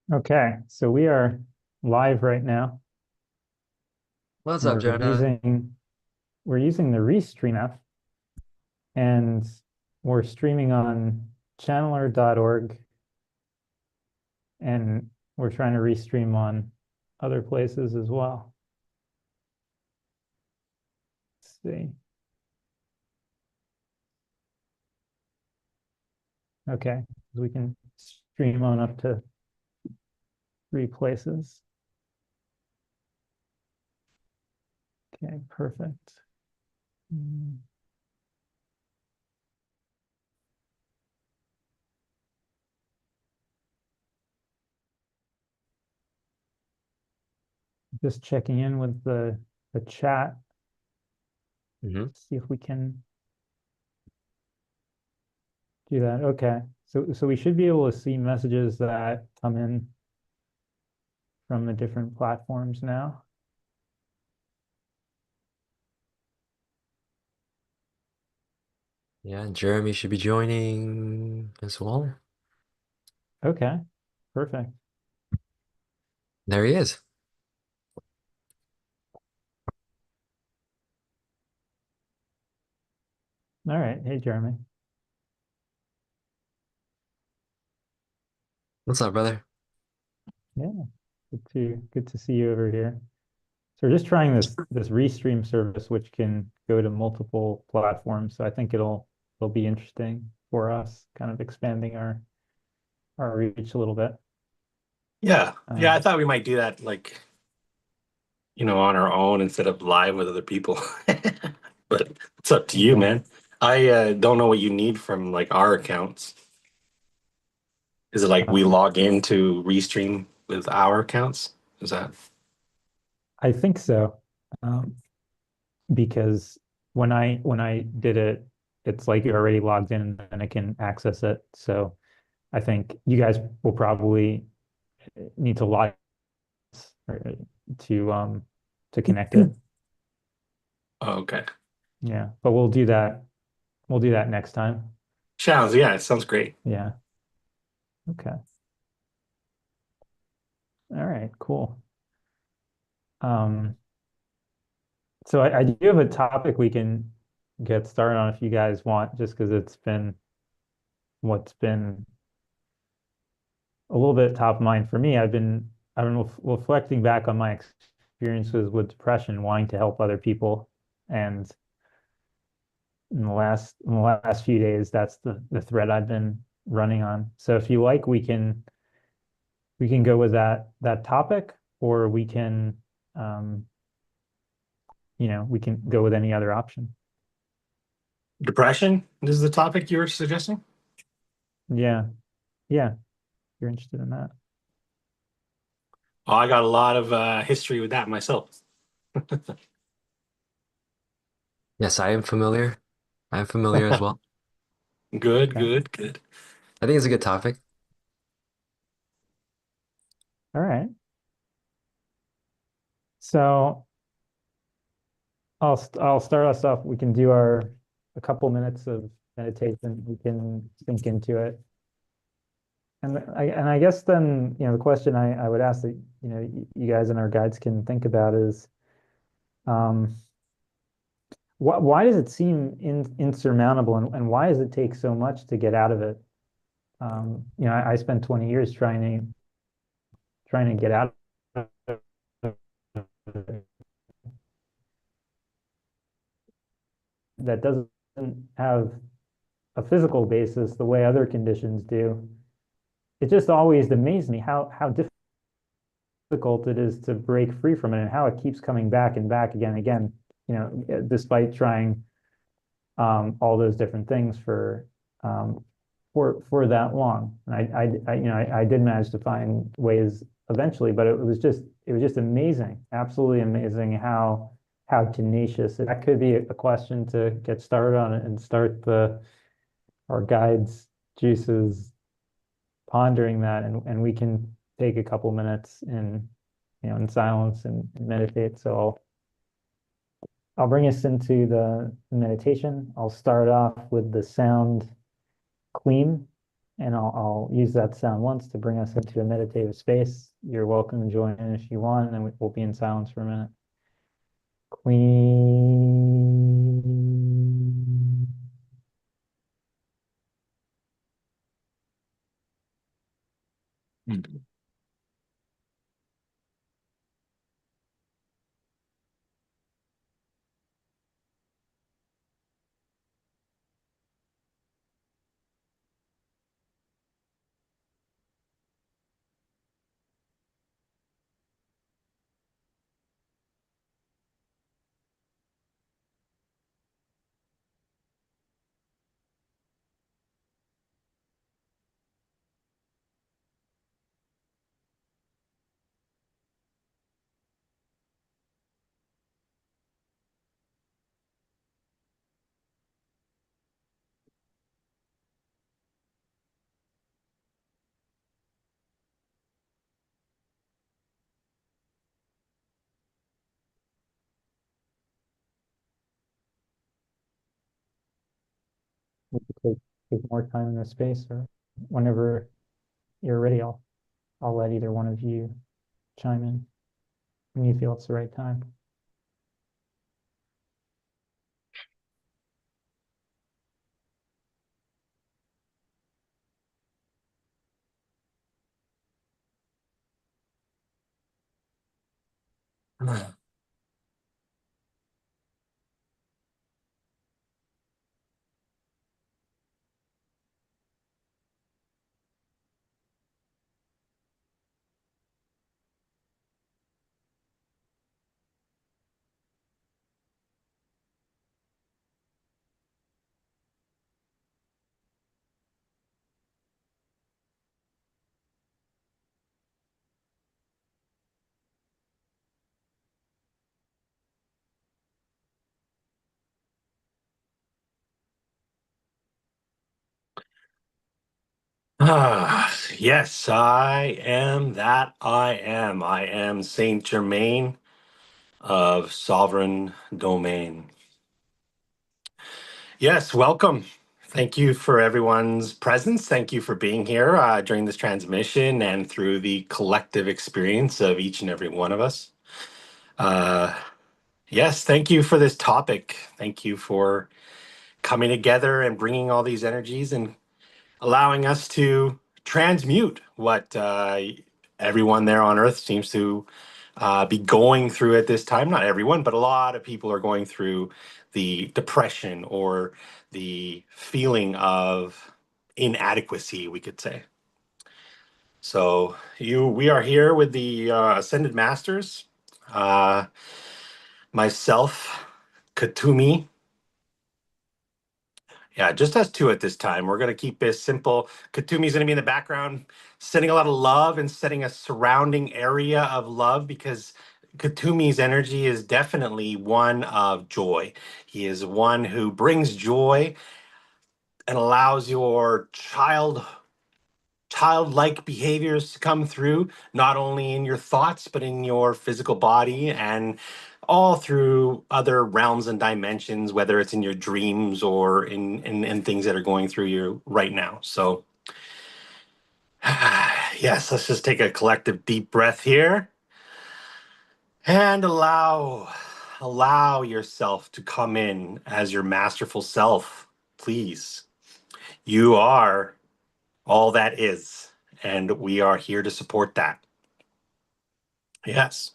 Okay, so we are live right now. What's up, We're Jonah? using we're using the Restream app, and we're streaming on channeler.org, and we're trying to restream on other places as well. Let's see. Okay, we can stream on up to 3 places. Okay, perfect. Mm, Just checking in with the chat, Hmm. see if we can do that. Okay. So we should be able to see messages that come in from the different platforms now. Yeah, Jeremy should be joining as well. Okay. Perfect. There he is. All right. Hey, Jeremy. What's up, brother? Yeah. Good to see you over here. So we're just trying this Restream service, which can go to multiple platforms. So I think it'll be interesting for us, kind of expanding our reach a little bit. Yeah. Yeah, I Um, thought we might do that on our own instead of live with other people. But it's up to you, okay. man. I don't know what you need from like our accounts. Is it like we Um, log in to Restream with our accounts? Is that I think so. Um, because when I did it, it's like you're already logged in and I can access it. So I think you guys will probably need to log to um to connect it. oh, okay? Yeah, but we'll do that. We'll do that next time. Sounds yeah, it sounds great. Yeah. Okay. All right. Cool. Um, so I do have a topic we can get started on if you guys want, just because it's been what's been a little bit top of mind for me. I've been reflecting back on my experiences with depression, wanting to help other people, and in the last few days, that's the thread I've been running on. So if you like, we can go with that topic, or um, we can go with any other option. Depression is the topic you were suggesting? Yeah, yeah, you're interested in that. Oh, I got a lot of history with that myself. Yes, I am familiar. I'm familiar as well. Good, Okay. good, good. I think it's a good topic. All right. So I'll start us off. We can do our a couple minutes of meditation. We can sink into it. And I guess then, the question I would ask that, you guys and our guides can think about is, um, why does it seem insurmountable, and why does it take so much to get out of it? I spent 20 years trying to get out of it. That doesn't have a physical basis the way other conditions do. It just always amazed me how difficult it is to break free from it, and how it keeps coming back and back again and again, despite trying all those different things um, for that long. And I did manage to find ways eventually, but it was just amazing, absolutely amazing how tenacious. That could be a question to get started on it and start the our guides juices pondering that, and we can take a couple minutes in silence and meditate. So I'll bring us into the meditation. I'll start off with the sound Queen, and I'll use that sound once to bring us into a meditative space. You're welcome to join in if you want, and then we'll be in silence for a minute. Queen. Mm. We could take more time in the space, or whenever you're ready, I'll let either one of you chime in when you feel it's the right time. Yes, I am that I am. I am Saint Germain of Sovereign Domain. Yes, welcome. Thank you for everyone's presence. Thank you for being here during this transmission and through the collective experience of each and every one of us. Uh, yes, thank you for this topic. Thank you for coming together and bringing all these energies and allowing us to transmute what everyone there on Earth seems to be going through at this time. Not everyone, but a lot of people are going through the depression or the feeling of inadequacy, we could say. So we are here with the Ascended Masters, uh, myself, Katumi. Yeah, just us two at this time. We're going to keep this simple. Katumi's going to be in the background, sending a lot of love and setting a surrounding area of love because Katumi's energy is definitely one of joy. He is one who brings joy and allows your childlike behaviors to come through, not only in your thoughts, but in your physical body and all through other realms and dimensions, whether it's in your dreams or in things that are going through you right now. So, yes, let's just take a collective deep breath here and allow yourself to come in as your masterful self, please. You are all that is, and we are here to support that. Yes.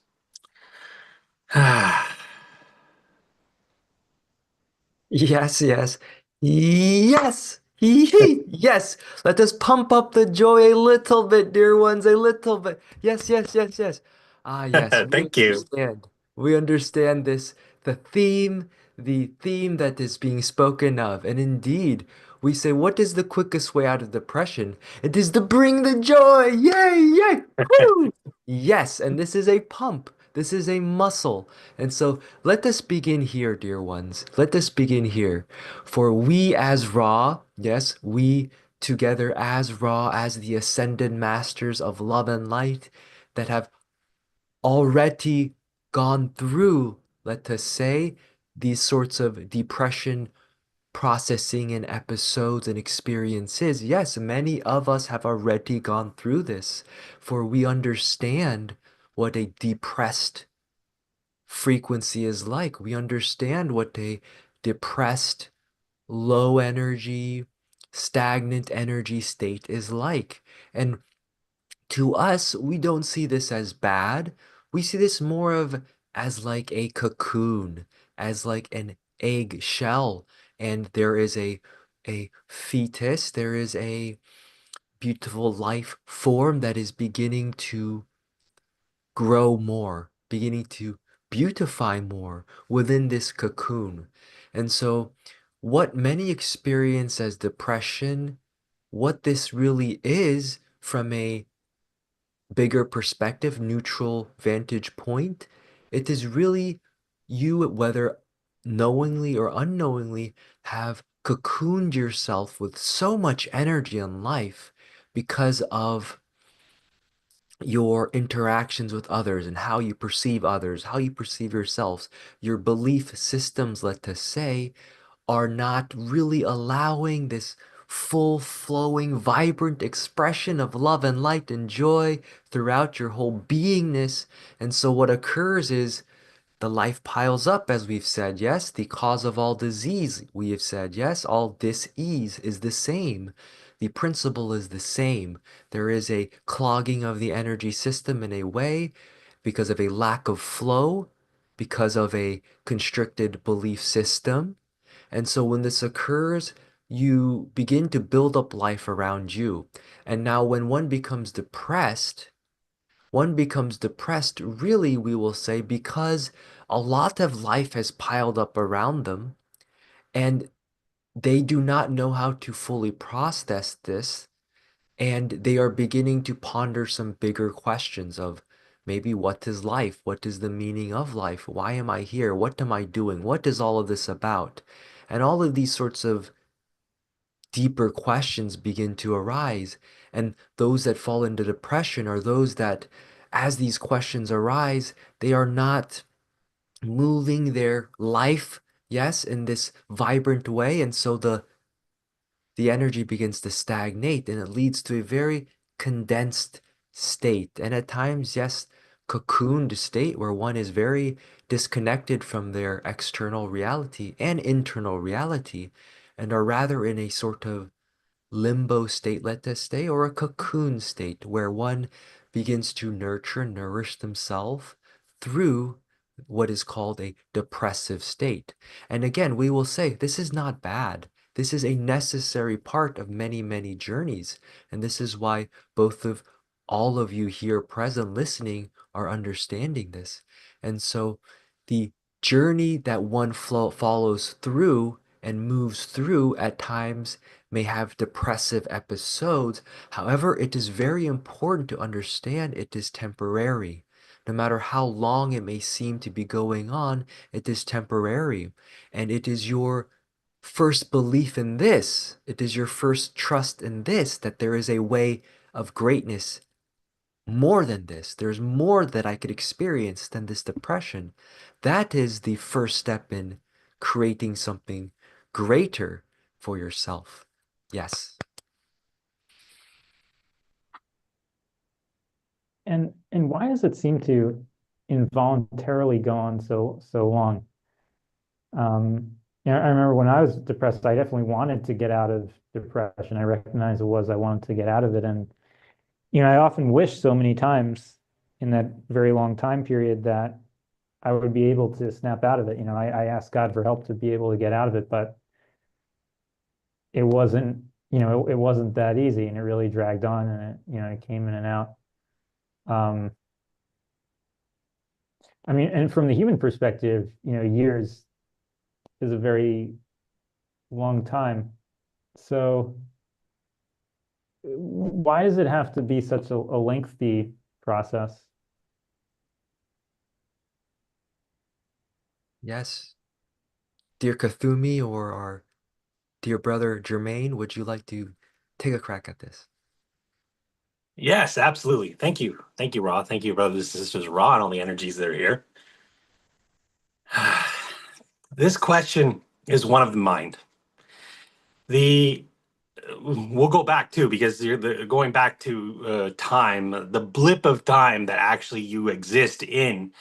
Yes, yes, yes, yes. Let us pump up the joy a little bit, dear ones, a little bit. Yes, yes, yes, yes. Ah, yes, we Thank you. understand. We understand this, the theme that is being spoken of. And indeed, we say, what is the quickest way out of depression? It is to bring the joy. Yay, yay, woo! Yes, and this is a pump. This is a muscle. And so let us begin here, dear ones. Let us begin here. For we as Ra, yes, we together as raw as the ascended masters of love and light that have already gone through, let us say, these sorts of depression processing and episodes and experiences. Yes, many of us have already gone through this, for we understand what a depressed frequency is like. We understand what a depressed, low energy, stagnant energy state is like. And to us, we don't see this as bad. We see this more of as like a cocoon, as like an egg shell. And there is a fetus, there is a beautiful life form that is beginning to grow more, beginning to beautify more within this cocoon. And so, what many experience as depression, what this really is from a bigger perspective, neutral vantage point, it is really you, whether knowingly or unknowingly, have cocooned yourself with so much energy in life because of your interactions with others and how you perceive others, how you perceive yourselves, your belief systems, let us say, are not really allowing this full flowing, vibrant expression of love and light and joy throughout your whole beingness. And so what occurs is the life piles up, as we've said, yes, the cause of all disease, we have said, yes, all dis-ease is the same. The principle is the same. There is a clogging of the energy system in a way because of a lack of flow, because of a constricted belief system. And so when this occurs, you begin to build up life around you. And now when one becomes depressed, really, we will say, because a lot of life has piled up around them and they do not know how to fully process this. And they are beginning to ponder some bigger questions of maybe what is life? What is the meaning of life? Why am I here? What am I doing? What is all of this about? And all of these sorts of deeper questions begin to arise. And those that fall into depression are those that, as these questions arise, they are not moving their life, yes, in this vibrant way. And so the energy begins to stagnate and it leads to a very condensed state. And at times, yes, cocooned state where one is very disconnected from their external reality and internal reality and are rather in a sort of limbo state, let us say, or a cocoon state where one begins to nurture, nourish themselves through what is called a depressive state. And again, we will say this is not bad. This is a necessary part of many, many journeys. And this is why both of all of you here present listening are understanding this. And so the journey that one follows through and moves through at times may have depressive episodes. However, it is very important to understand it is temporary. No matter how long it may seem to be going on, it is temporary. And it is your first belief in this, it is your first trust in this, that there is a way of greatness more than this. There's more that I could experience than this depression. That is the first step in creating something greater for yourself. Yes. And why does it seem to involuntarily go on so long? I remember when I was depressed, I definitely wanted to get out of depression. I recognized it was I wanted to get out of it, and I often wish so many times in that very long time period that I would be able to snap out of it. I asked God for help to be able to get out of it, but it wasn't, it wasn't that easy, and it really dragged on, and it came in and out. Um, I mean, and from the human perspective, years is a very long time. So why does it have to be such a lengthy process? Yes. Dear Kathumi or our dear brother Jermaine, would you like to take a crack at this. Yes, absolutely. Thank you. Thank you, Ra. Thank you, brothers and sisters, Ra, and all the energies that are here. This question is one of the mind. We'll go back too, because going back to time, the blip of time that actually you exist in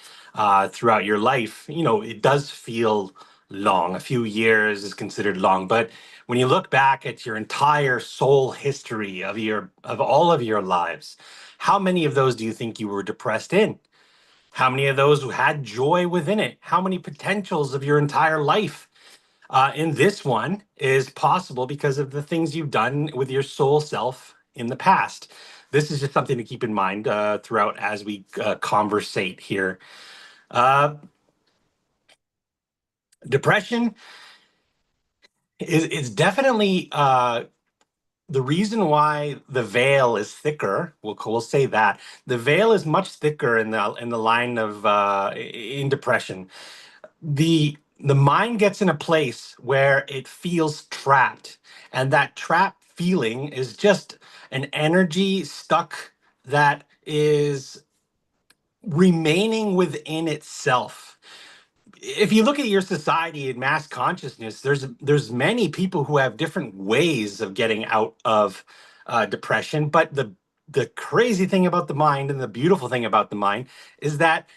throughout your life, it does feel long. A few years is considered long, but when you look back at your entire soul history of all of your lives, how many of those do you think you were depressed in? How many of those had joy within it? How many potentials of your entire life in this one is possible because of the things you've done with your soul self in the past? This is just something to keep in mind throughout as we conversate here. Depression is definitely the reason why the veil is thicker. We'll say that the veil is much thicker in the line of in depression. The mind gets in a place where it feels trapped, and that trapped feeling is just an energy stuck that is remaining within itself. If you look at your society and mass consciousness, there's many people who have different ways of getting out of depression, but the crazy thing about the mind and the beautiful thing about the mind is that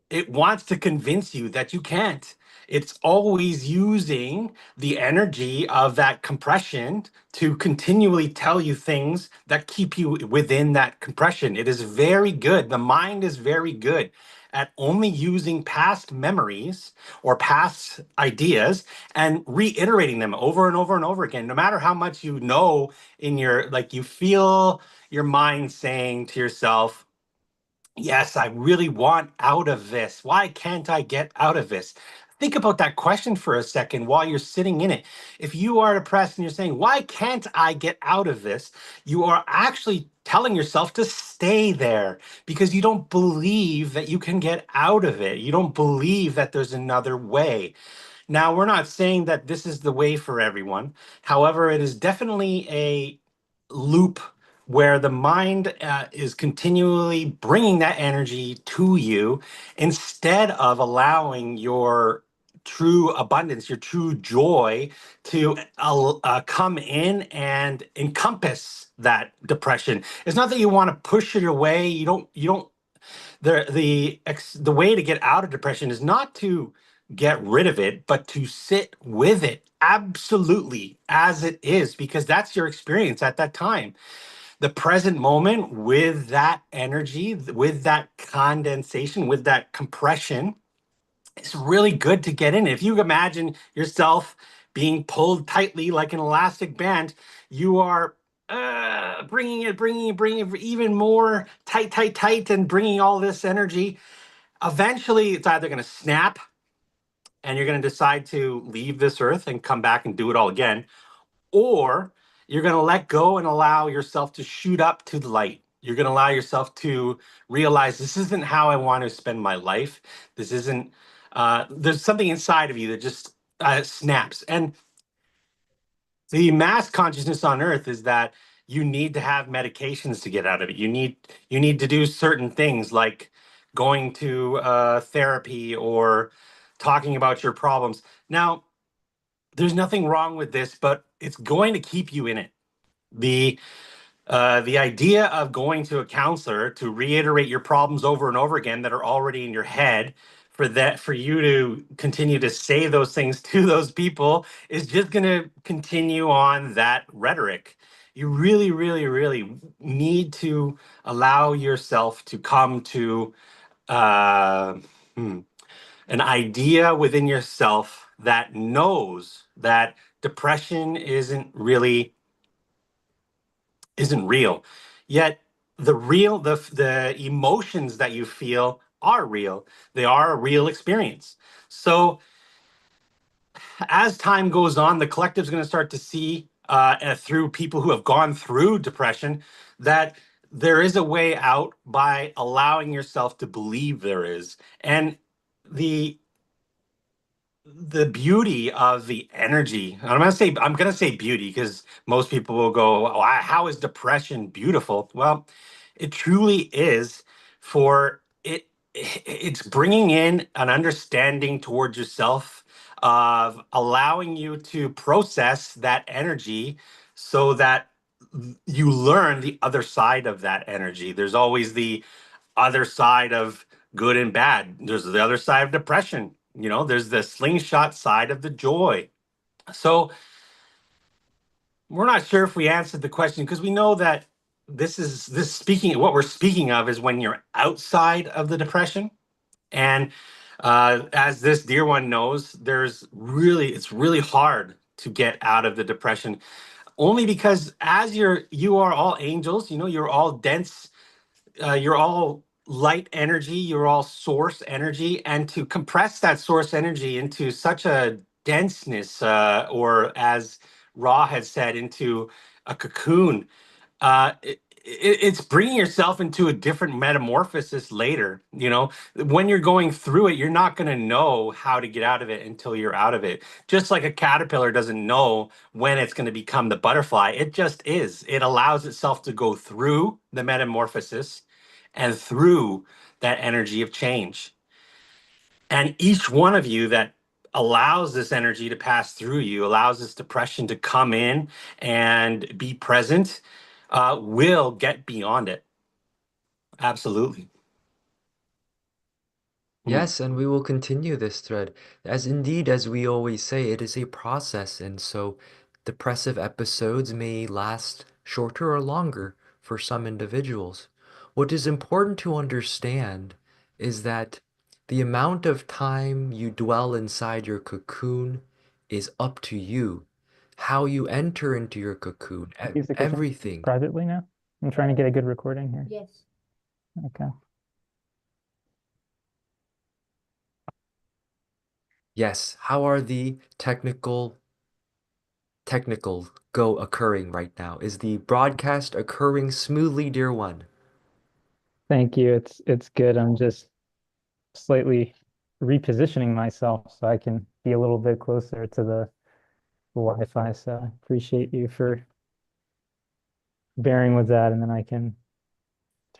it wants to convince you that you can't. It's always using the energy of that compression to continually tell you things that keep you within that compression. It is very good. The mind is very good at only using past memories or past ideas and reiterating them over and over and over again. No matter how much you know in your, like, you feel your mind saying to yourself, yes, I really want out of this. Why can't I get out of this? Think about that question for a second while you're sitting in it. If you are depressed and you're saying, why can't I get out of this? You are actually telling yourself to stay there because you don't believe that you can get out of it. You don't believe that there's another way. Now, we're not saying that this is the way for everyone. However, it is definitely a loop where the mind is continually bringing that energy to you instead of allowing your true abundance, your true joy to come in and encompass that depression. It's not that you want to push it away. You don't the way to get out of depression is not to get rid of it, but to sit with it absolutely as it is, because that's your experience at that time. The present moment with that energy, with that condensation, with that compression, it's really good to get in. If you imagine yourself being pulled tightly like an elastic band, you are bringing it even more tight, and bringing all this energy. Eventually, it's either going to snap and you're going to decide to leave this earth and come back and do it all again, or you're going to let go and allow yourself to shoot up to the light. You're going to allow yourself to realize this isn't how I want to spend my life. This isn't, there's something inside of you that just snaps. And the mass consciousness on earth is that you need to have medications to get out of it. You need to do certain things like going to therapy or talking about your problems. Now, there's nothing wrong with this, but it's going to keep you in it. The idea of going to a counselor to reiterate your problems over and over again that are already in your head, for you to continue to say those things to those people, is just going to continue on that rhetoric. You really, really, really need to allow yourself to come to uh, an idea within yourself that knows that depression isn't real. Yet the emotions that you feel are real. They are a real experience. So as time goes on, the collective is going to start to see through people who have gone through depression that there is a way out by allowing yourself to believe there is. And the the beauty of the energy. And I'm gonna say beauty because most people will go, oh, how is depression beautiful? Well, it truly is for it. It's bringing in an understanding towards yourself of allowing you to process that energy so that you learn the other side of that energy. There's always the other side of good and bad. There's the other side of depression. There's the slingshot side of the joy. So we're not sure if we answered the question because we know that this speaking what we're speaking of is when you're outside of the depression. And as this dear one knows, it's really hard to get out of the depression only because as you are all angels, you're all dense, you're all light energy, you're all source energy, and to compress that source energy into such a denseness, or as Ra had said, into a cocoon, it's bringing yourself into a different metamorphosis later. When you're going through it, you're not going to know how to get out of it until you're out of it. Just like a caterpillar doesn't know when it's going to become the butterfly, it just is. It allows itself to go through the metamorphosis and through that energy of change. And each one of you that allows this energy to pass through you, allows this depression to come in and be present, will get beyond it. Absolutely. Mm. Yes, and we will continue this thread. As indeed, as we always say, it is a process, and so depressive episodes may last shorter or longer for some individuals. What is important to understand is that the amount of time you dwell inside your cocoon is up to you. How you enter into your cocoon, Use the kitchen everything. privately now. I'm trying to get a good recording here. Yes. Okay. Yes, how are the technical go occurring right now? Is the broadcast occurring smoothly, dear one? Thank you. It's good. I'm just slightly repositioning myself so I can be a little bit closer to the Wi-Fi. So I appreciate you for bearing with that, and then I can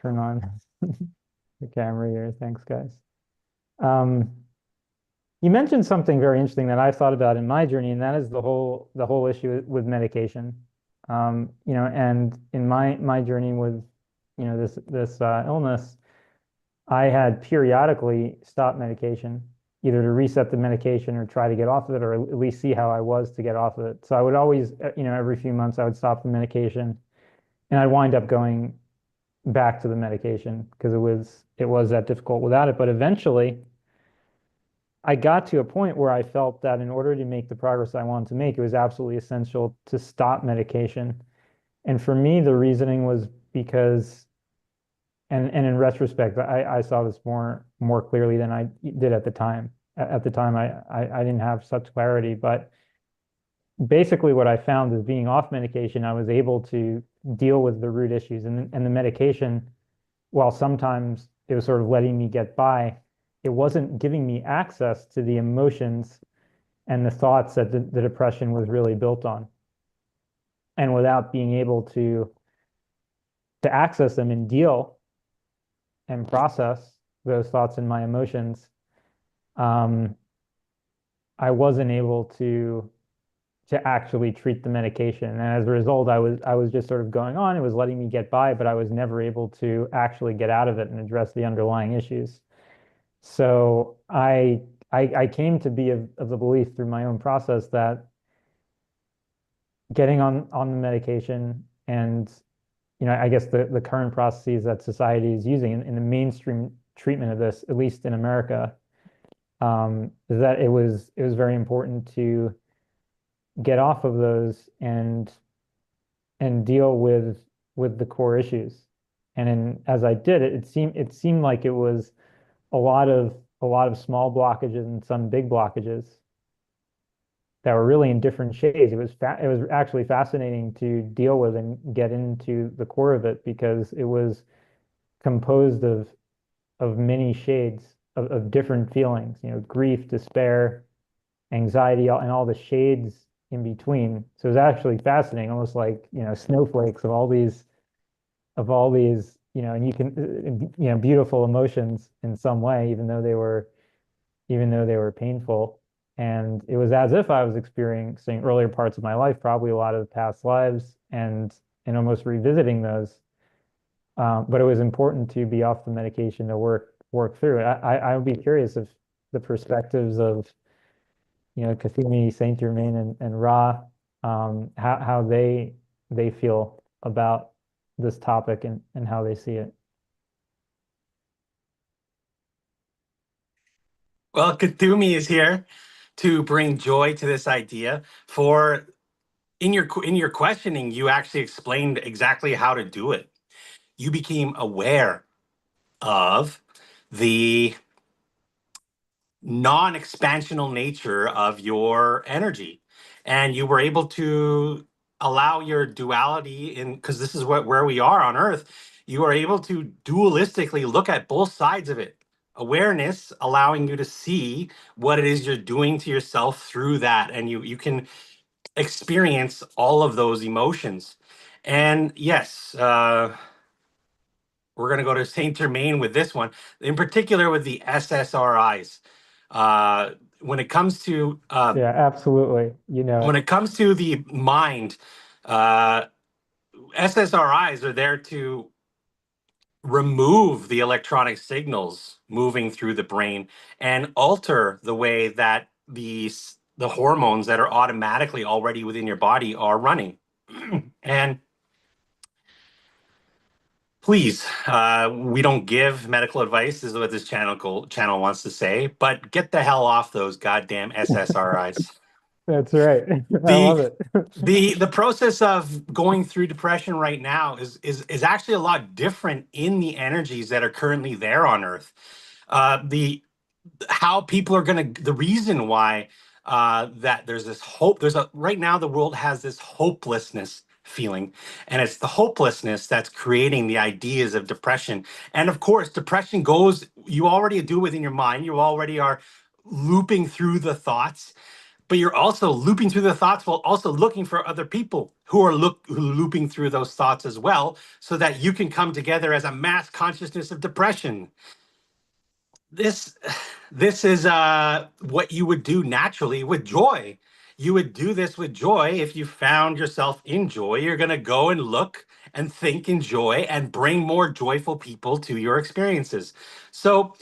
turn on the camera here. Thanks, guys. Um, you mentioned something very interesting that I've thought about in my journey, and that is the whole issue with medication. And in my journey with, this illness, I had periodically stopped medication, either to reset the medication or try to get off of it, or at least see how I was to get off of it. So I would always, every few months I would stop the medication, and I'd wind up going back to the medication because it was that difficult without it. But eventually, I got to a point where I felt that in order to make the progress I wanted to make, it was absolutely essential to stop medication. And for me, the reasoning was because, and in retrospect, I saw this more clearly than I did at the time. At the time, I didn't have such clarity, but basically what I found is being off medication, I was able to deal with the root issues, and the medication, while sometimes it was sort of letting me get by, it wasn't giving me access to the emotions and the thoughts that the depression was really built on. And without being able to access them and deal and process those thoughts and my emotions, um, I wasn't able to actually treat the medication. And as a result, I was just sort of going on. It was letting me get by, but I was never able to actually get out of it and address the underlying issues. So I came to be of the belief through my own process that getting on the medication and, I guess the current processes that society is using in the mainstream treatment of this, at least in America, is that it was very important to get off of those and deal with the core issues. As I did it, it seemed like it was a lot of small blockages and some big blockages that were really in different shades. It was actually fascinating to deal with and get into the core of it because it was composed of many shades of different feelings, grief, despair, anxiety, and all the shades in between. So it was actually fascinating, almost like, snowflakes of all these, and you can, beautiful emotions in some way, even though they were painful. And it was as if I was experiencing earlier parts of my life, probably a lot of past lives, and almost revisiting those. But it was important to be off the medication to work through it. I would be curious if the perspectives of, Kathumi, Saint Germain, and Ra, how they feel about this topic, and how they see it. Well, Kathumi is here to bring joy to this idea. For in your questioning, you actually explained exactly how to do it. You became aware of the non-expansional nature of your energy, and you were able to allow your duality in, because this is where we are on earth. You are able to dualistically look at both sides of it. Awareness allowing you to see what it is you're doing to yourself through that, and you can experience all of those emotions. And yes, we're going to go to Saint Germain with this one, in particular with the SSRIs. When it comes to Yeah, absolutely. when it comes to the mind, uh, SSRIs are there to remove the electronic signals moving through the brain and alter the way that the hormones that are automatically already within your body are running. And please, we don't give medical advice, is what this channel wants to say, but get the hell off those goddamn SSRIs. That's right. I The love it. the process of going through depression right now is actually a lot different in the energies that are currently there on Earth. The how people are going to, the reason why that there's this hope, right now the world has this hopelessness feeling, and it's the hopelessness that's creating the ideas of depression. And of course, depression goes, you already do within your mind, you already are looping through the thoughts, but you're also looping through the thoughts while also looking for other people who are looping through those thoughts as well, so that you can come together as a mass consciousness of depression. This is what you would do naturally with joy. You would do this with joy. If you found yourself in joy, you're going to go and look and think in joy and bring more joyful people to your experiences. So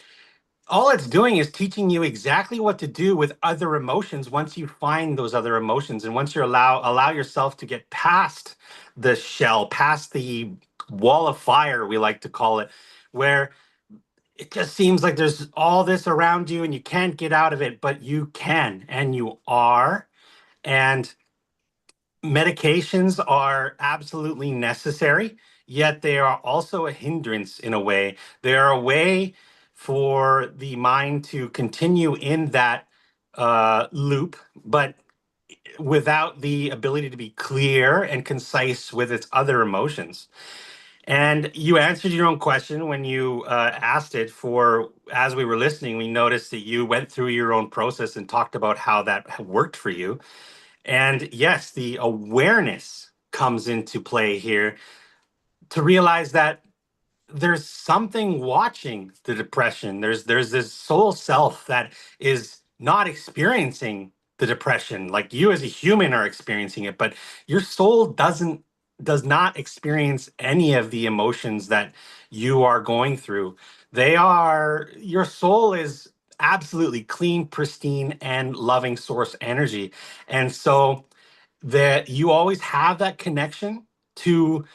all it's doing is teaching you exactly what to do with other emotions once you find those other emotions, and once you allow yourself to get past the shell, past the wall of fire, we like to call it, where it just seems like there's all this around you and you can't get out of it, but you can, and you are. And medications are absolutely necessary, yet they are also a hindrance in a way. They are a way for the mind to continue in that loop, but without the ability to be clear and concise with its other emotions. And you answered your own question when you asked it. For as we were listening, we noticed that you went through your own process and talked about how that worked for you. And yes, the awareness comes into play here to realize that there's something watching the depression. There's this soul self that is not experiencing the depression like you as a human are experiencing it, but your soul does not experience any of the emotions that you are going through. Your soul is absolutely clean, pristine, and loving source energy. And so that you always have that connection to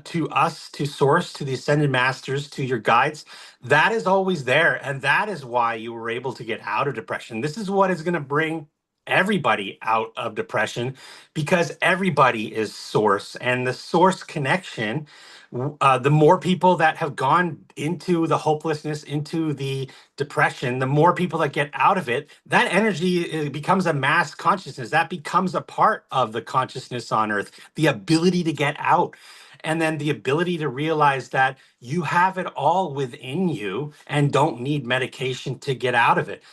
to us, to source, to the ascended masters, to your guides. That is always there, and that is why you were able to get out of depression. This is what is going to bring everybody out of depression, because everybody is source, and the source connection, the more people that have gone into the hopelessness, into the depression, the more people that get out of it, that energy becomes a mass consciousness. That becomes a part of the consciousness on earth, the ability to get out. And then the ability to realize that you have it all within you and don't need medication to get out of it.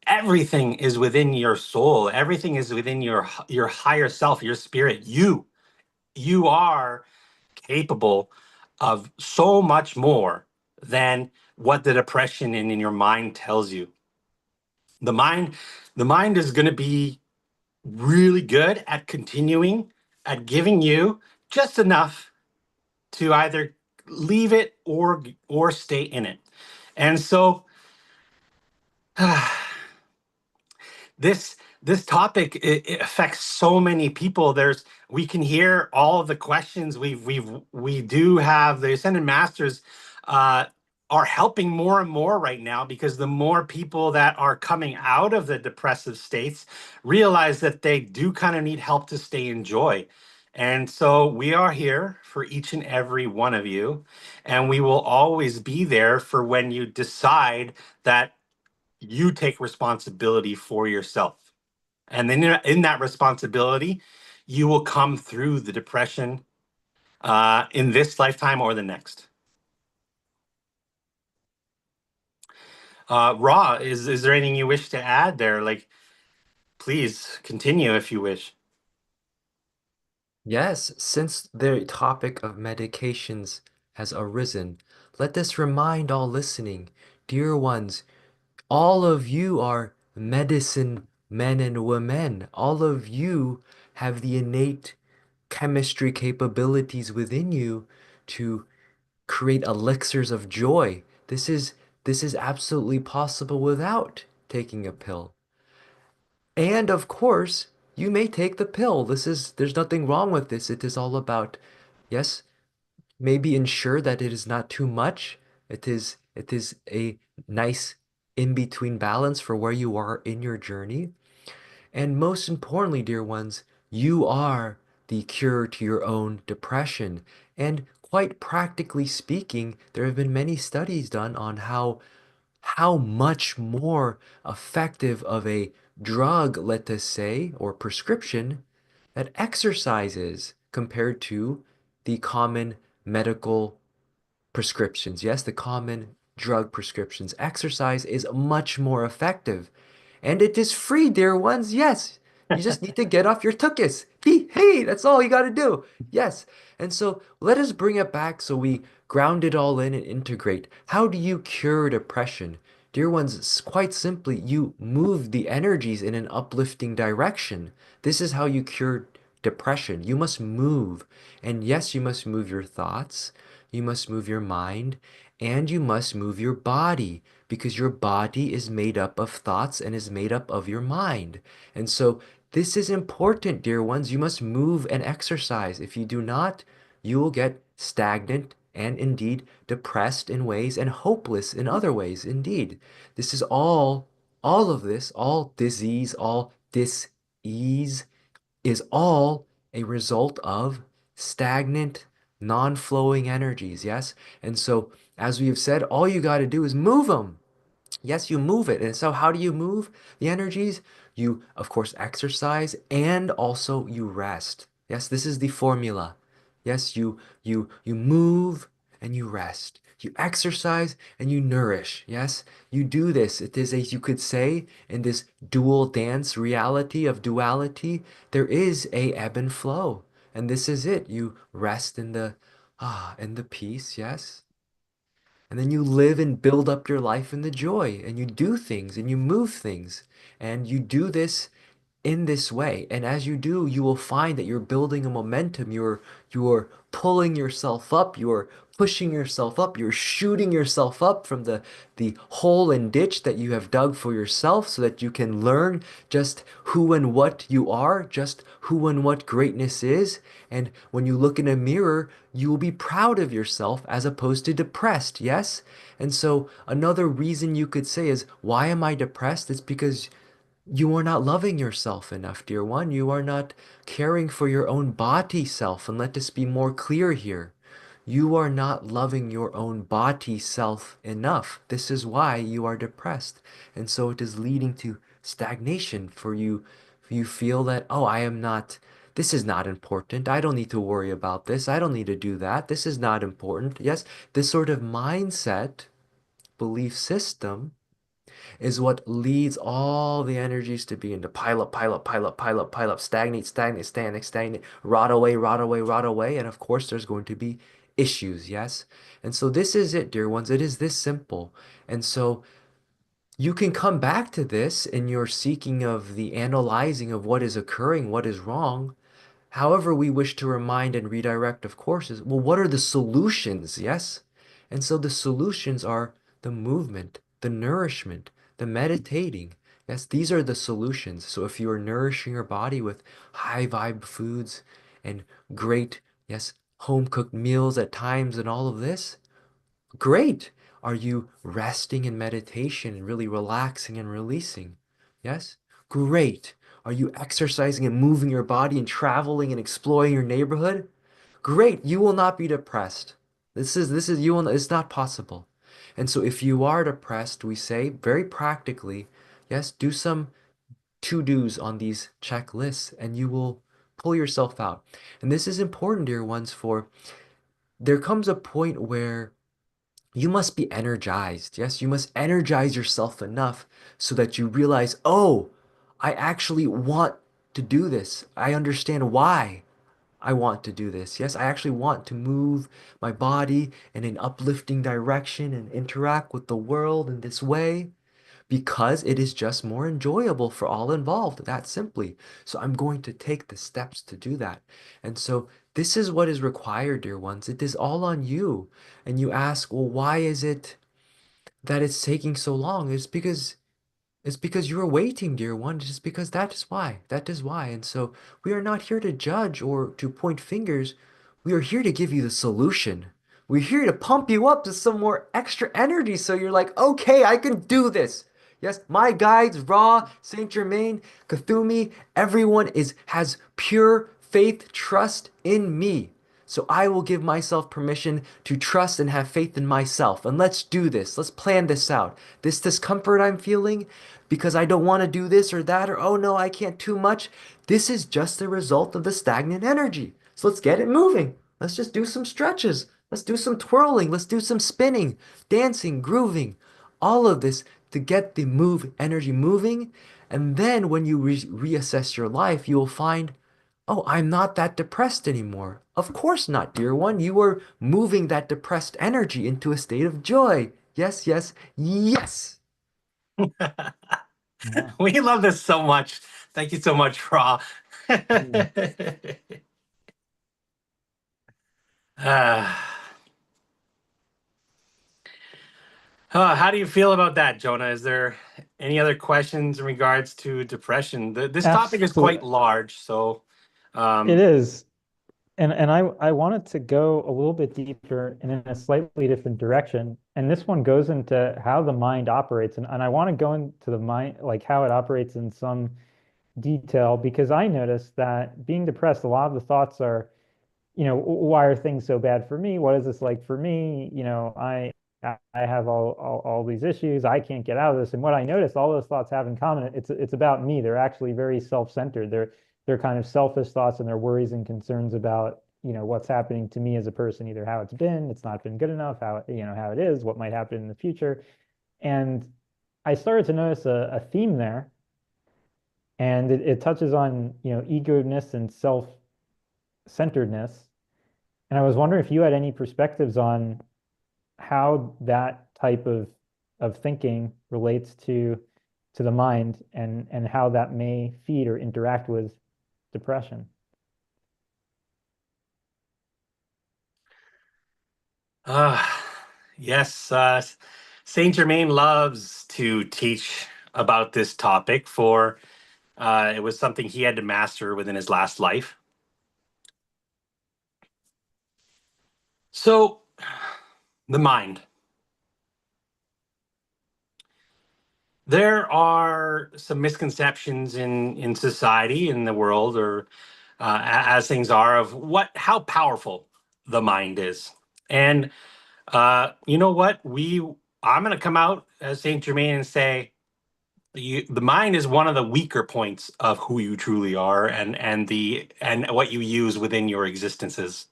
Everything is within your soul. Everything is within your higher self, your spirit. You are capable of so much more than what the depression in your mind tells you. The mind, the mind is going to be really good at continuing at giving you just enough to either leave it or stay in it. And so this topic, it affects so many people. We can hear all of the questions. We do have the Ascended Masters uh, are helping more and more right now, because the more people that are coming out of the depressive states realize that they do kind of need help to stay in joy. And so we are here for each and every one of you, and we will always be there for when you decide that you take responsibility for yourself. And then in that responsibility, you will come through the depression in this lifetime or the next. Ra, is there anything you wish to add there? Like, please continue if you wish. Yes, since the topic of medications has arisen, let us remind all listening, dear ones, all of you are medicine men and women. All of you have the innate chemistry capabilities within you to create elixirs of joy. This is absolutely possible without taking a pill. And of course, you may take the pill. There's nothing wrong with this. It is all about, yes, maybe ensure that it is not too much. It is a nice in-between balance for where you are in your journey. And most importantly, dear ones, you are the cure to your own depression. And quite practically speaking, there have been many studies done on how much more effective of a drug, let us say, or prescription that exercise is compared to the common medical prescriptions. Yes, the common drug prescriptions. Exercise is much more effective. And it is free, dear ones. Yes. You just need to get off your tuchus. Hey, that's all you got to do. Yes. And so let us bring it back so we ground it all in and integrate. How do you cure depression? Dear ones, quite simply, you move the energies in an uplifting direction. This is how you cure depression. You must move. And yes, you must move your thoughts, you must move your mind, and you must move your body, because your body is made up of thoughts and is made up of your mind. And so this is important, dear ones. You must move and exercise. If you do not, you will get stagnant and indeed depressed in ways and hopeless in other ways. Indeed, this is all of this, all disease, all dis-ease is all a result of stagnant, non-flowing energies. Yes. And so, as we have said, all you got to do is move them. Yes, you move it. And so how do you move the energies? You, of course, exercise and also you rest. Yes, this is the formula. Yes, you move and you rest. You exercise and you nourish. Yes, you do this. It is, as you could say, in this dual dance reality of duality, there is a ebb and flow. And this is it. You rest in the peace, yes. And then you live and build up your life in the joy, and you do things and you move things. And you do this in this way. And as you do, you will find that you're building a momentum. You're pulling yourself up, you're pushing yourself up, you're shooting yourself up from the hole and ditch that you have dug for yourself so that you can learn just who and what you are, just who and what greatness is. And when you look in a mirror, you will be proud of yourself as opposed to depressed, yes? And so another reason you could say is, why am I depressed? It's because you are not loving yourself enough, dear one. You are not caring for your own body self. And let us be more clear here. You are not loving your own body self enough. This is why you are depressed. And so it is leading to stagnation for you. You feel that, oh, this is not important. I don't need to worry about this. I don't need to do that. This is not important. Yes, this sort of mindset, belief system is what leads all the energies to be into pile up, pile up, pile up, pile up, pile up, stagnate, stagnate, stagnate, stagnate, rot away, rot away, rot away. And of course, there's going to be issues, yes? And so this is it, dear ones. It is this simple. And so you can come back to this in your seeking of the analyzing of what is occurring, what is wrong. However, we wish to remind and redirect, of course, is well, what are the solutions? Yes? And so the solutions are the movement, the nourishment, the meditating. Yes, these are the solutions. So if you are nourishing your body with high vibe foods and great, yes, home cooked meals at times and all of this, great. Are you resting in meditation and really relaxing and releasing? Yes? Great. Are you exercising and moving your body and traveling and exploring your neighborhood? Great. You will not be depressed. You will, it's not possible. And so if you are depressed, we say very practically, yes, do some to-dos on these checklists and you will pull yourself out. And this is important, dear ones, for there comes a point where you must be energized. Yes, you must energize yourself enough so that you realize, oh, I actually want to do this. I understand why I want to do this. Yes, I actually want to move my body in an uplifting direction and interact with the world in this way because it is just more enjoyable for all involved, that simply. So I'm going to take the steps to do that. And so this is what is required, dear ones. It is all on you. And you ask, well, why is it that it's taking so long? It's because you are waiting, dear one. Just because that is why. That is why. And so we are not here to judge or to point fingers. We are here to give you the solution. We're here to pump you up to some more extra energy so you're like, okay, I can do this. Yes, my guides, Ra, Saint Germain, Kathumi, everyone has pure faith, trust in me. So I will give myself permission to trust and have faith in myself. And let's do this. Let's plan this out. This discomfort I'm feeling because I don't want to do this or that, or oh no, I can't too much. This is just the result of the stagnant energy. So let's get it moving. Let's just do some stretches. Let's do some twirling. Let's do some spinning, dancing, grooving. All of this to get the move energy moving. And then when you reassess your life, you will find, oh, I'm not that depressed anymore. Of course not, dear one. You are moving that depressed energy into a state of joy. Yes, yes, yes. Yeah. We love this so much. Thank you so much, Ra. How do you feel about that, Jonah? Is there any other questions in regards to depression? This topic is quite Absolutely. large, so It is. And I wanted to go a little bit deeper and in a slightly different direction. And this one goes into how the mind operates. And I want to go into the mind, like how it operates in some detail, because I noticed that being depressed, a lot of the thoughts are, why are things so bad for me? What is this like for me? I have all these issues. I can't get out of this. And what I noticed, all those thoughts have in common, it's about me. They're actually very self-centered. They're kind of selfish thoughts and their worries and concerns about, what's happening to me as a person, either how it's not been good enough, how it is, what might happen in the future. And I started to notice a theme there, and it touches on, ego-ness and self-centeredness. And I was wondering if you had any perspectives on how that type of thinking relates to the mind and how that may feed or interact with depression. uh, yes, Saint Germain loves to teach about this topic, for it was something he had to master within his last life. So, the mind. There are some misconceptions in society, in the world, or as things are, of how powerful the mind is. And you know what? I'm going to come out as Saint Germain and say the mind is one of the weaker points of who you truly are, and what you use within your existences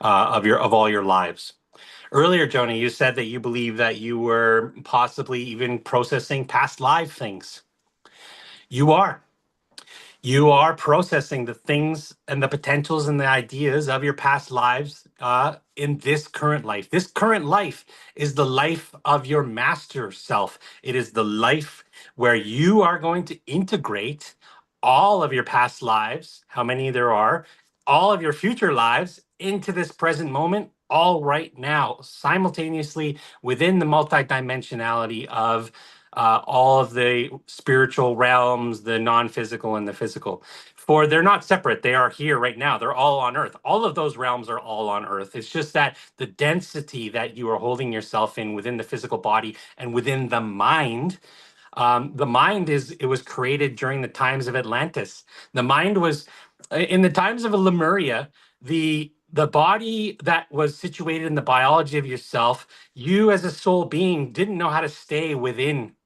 of all your lives. Earlier, Joni, you said that you believe that you were possibly even processing past live things. You are. You are processing the things and the potentials and the ideas of your past lives in this current life. This current life is the life of your master self. It is the life where you are going to integrate all of your past lives, how many there are, all of your future lives into this present moment, all right now, simultaneously within the multidimensionality of all of the spiritual realms, the non-physical and the physical. For they're not separate. They are here right now. They're all on Earth. All of those realms are all on Earth. It's just that the density that you are holding yourself in within the physical body and within the mind is, it was created during the times of Atlantis. The mind was in the times of Lemuria, the body that was situated in the biology of yourself, you as a soul being didn't know how to stay within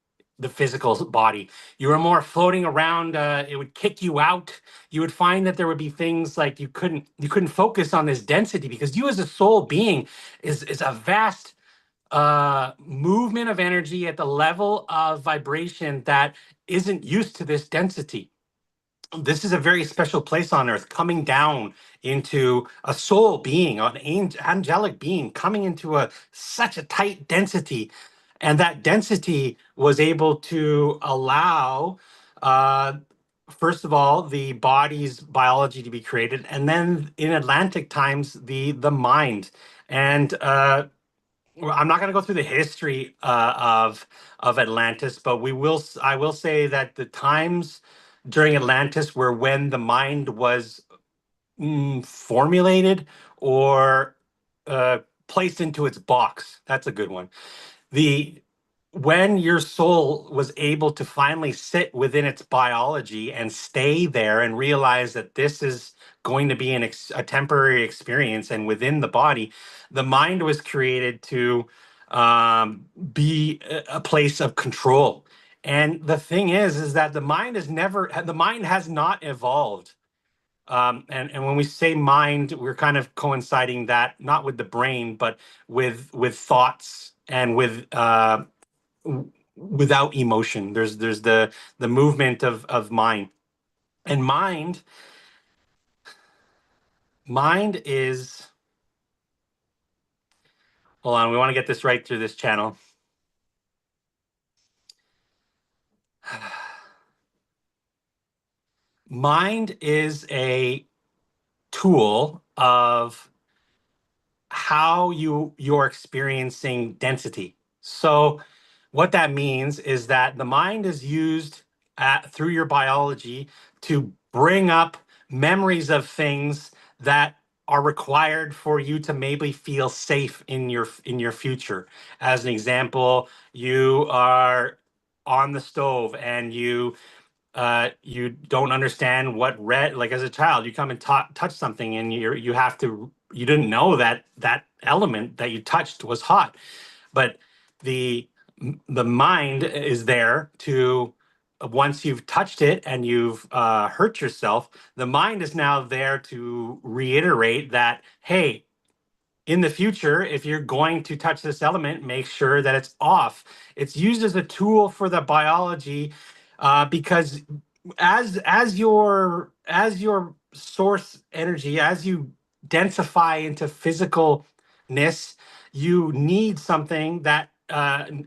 the physical body. You were more floating around. It would kick you out. You would find that there would be things like you couldn't focus on this density, because you as a soul being is a vast movement of energy at the level of vibration that isn't used to this density. This is a very special place on earth, coming down into a soul being, an angelic being, coming into such a tight density. And that density was able to allow, first of all, the body's biology to be created, and then in Atlantic times, the mind. And well, I'm not going to go through the history of Atlantis, but I will say that the times during Atlantis were when the mind was formulated or placed into its box. That's a good one. The When your soul was able to finally sit within its biology and stay there and realize that this is going to be a temporary experience, and within the body, the mind was created to be a place of control. And the thing is that the mind has not evolved. And when we say mind, we're kind of coinciding that not with the brain, but with thoughts and without emotion. There's the movement of mind. And mind is, hold on, we want to get this right through this channel. Mind is a tool of how you're experiencing density. So what that means is that the mind is used through your biology to bring up memories of things that are required for you to maybe feel safe in your future. As an example, you are on the stove and you don't understand what red, like as a child you come and touch something and you didn't know that that element that you touched was hot, but the the mind is there to, once you've touched it and you've hurt yourself, the mind is now there to reiterate that, hey, in the future, if you're going to touch this element, make sure that it's off. It's used as a tool for the biology, because as your source energy, as you densify into physicalness, you need something that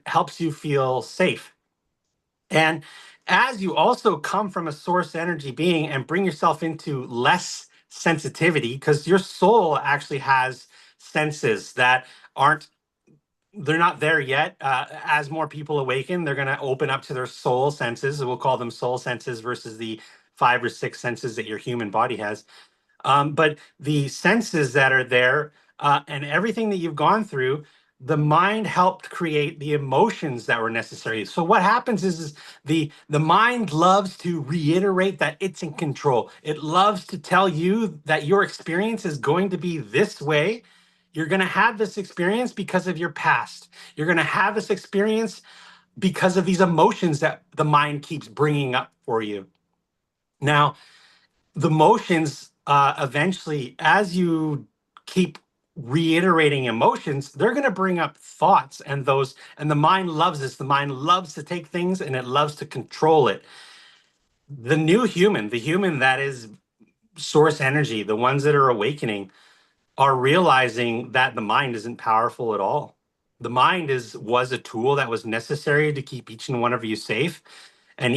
helps you feel safe. And as you also come from a source energy being and bring yourself into less sensitivity, because your soul actually has senses that aren't, they're not there yet. As more people awaken, they're going to open up to their soul senses. We'll call them soul senses versus the 5 or 6 senses that your human body has. But the senses that are there, and everything that you've gone through, the mind helped create the emotions that were necessary. So what happens is the mind loves to reiterate that it's in control. It loves to tell you that your experience is going to be this way. You're going to have this experience because of your past. You're going to have this experience because of these emotions that the mind keeps bringing up for you. Now, the motions eventually, as you keep reiterating emotions, they're going to bring up thoughts, and the mind loves this. The mind loves to take things and it loves to control it. The new human, the human that is source energy, the ones that are awakening, are realizing that the mind isn't powerful at all. The mind was a tool that was necessary to keep each and one of you safe. And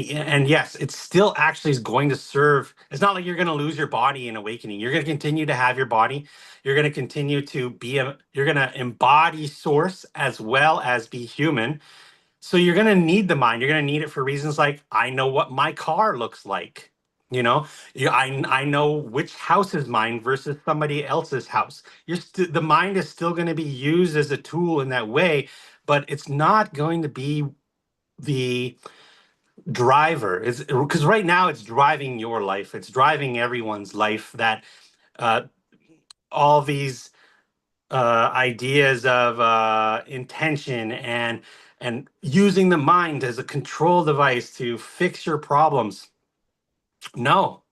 yes, it still actually is going to serve. It's not like you're going to lose your body in awakening. You're going to continue to have your body. You're going to continue to you're going to embody source as well as be human. So you're going to need the mind. You're going to need it for reasons like, I know what my car looks like. You know, I know which house is mine versus somebody else's house. The mind is still going to be used as a tool in that way, but it's not going to be the driver. Is because right now it's driving your life. It's driving everyone's life. That uh, all these ideas of intention and using the mind as a control device to fix your problems. No,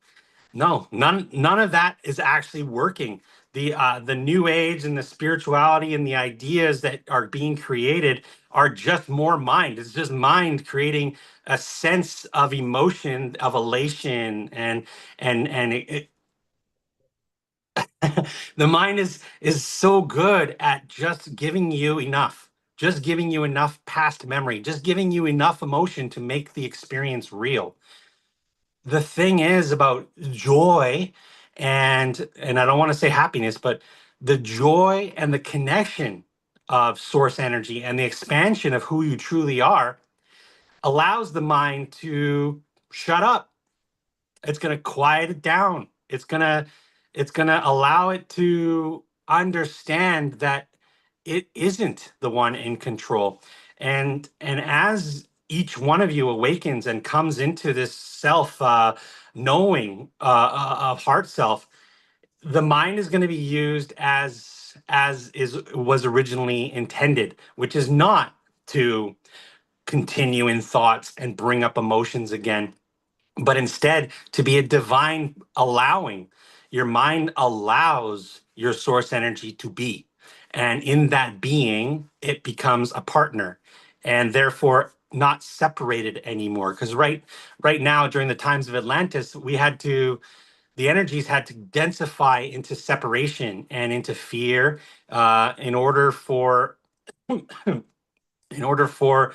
no, none of that is actually working. The new age and the spirituality and the ideas that are being created are just more mind. It's just mind creating a sense of emotion, of elation, and the mind is so good at just giving you enough, just giving you enough past memory, just giving you enough emotion to make the experience real. The thing is about joy and I don't want to say happiness, but the joy and the connection of source energy and the expansion of who you truly are allows the mind to shut up. It's going to quiet it down. It's going to allow it to understand that it isn't the one in control. And as each one of you awakens and comes into this self knowing of heart self, the mind is going to be used as is was originally intended, which is not to continue in thoughts and bring up emotions again, but instead to be a divine allowing. Your mind allows your source energy to be. And in that being, it becomes a partner and therefore not separated anymore. Because right now, during the times of Atlantis, the energies had to densify into separation and into fear in order for in order for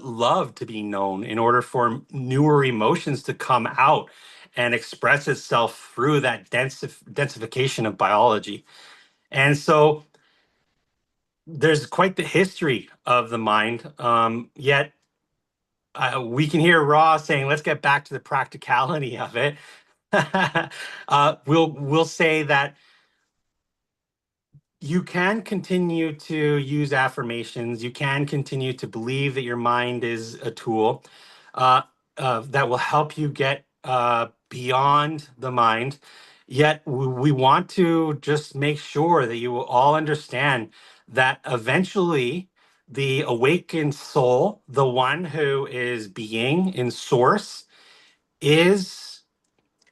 love to be known, in order for newer emotions to come out and express itself through that densification of biology. And so there's quite the history of the mind. Yet we can hear Ra saying, "Let's get back to the practicality of it." We'll say that you can continue to use affirmations. You can continue to believe that your mind is a tool uh, that will help you get beyond the mind. Yet we want to just make sure that you will all understand that eventually the awakened soul, the one who is being in source, is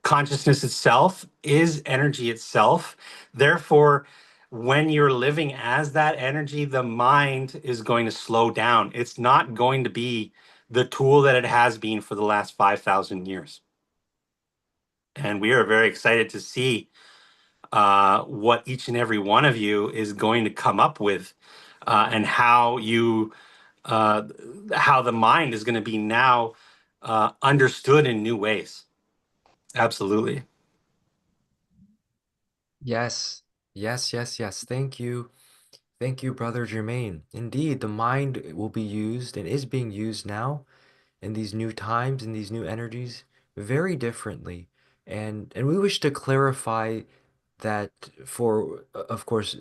consciousness itself, is energy itself. Therefore, when you're living as that energy, the mind is going to slow down. It's not going to be the tool that it has been for the last 5,000 years. And we are very excited to see what each and every one of you is going to come up with and uh, how the mind is going to be now understood in new ways. Absolutely. Yes, yes, yes, yes. Thank you. Thank you, Brother Jermaine. Indeed, the mind will be used and is being used now in these new times, in these new energies, very differently. And we wish to clarify that for, of course,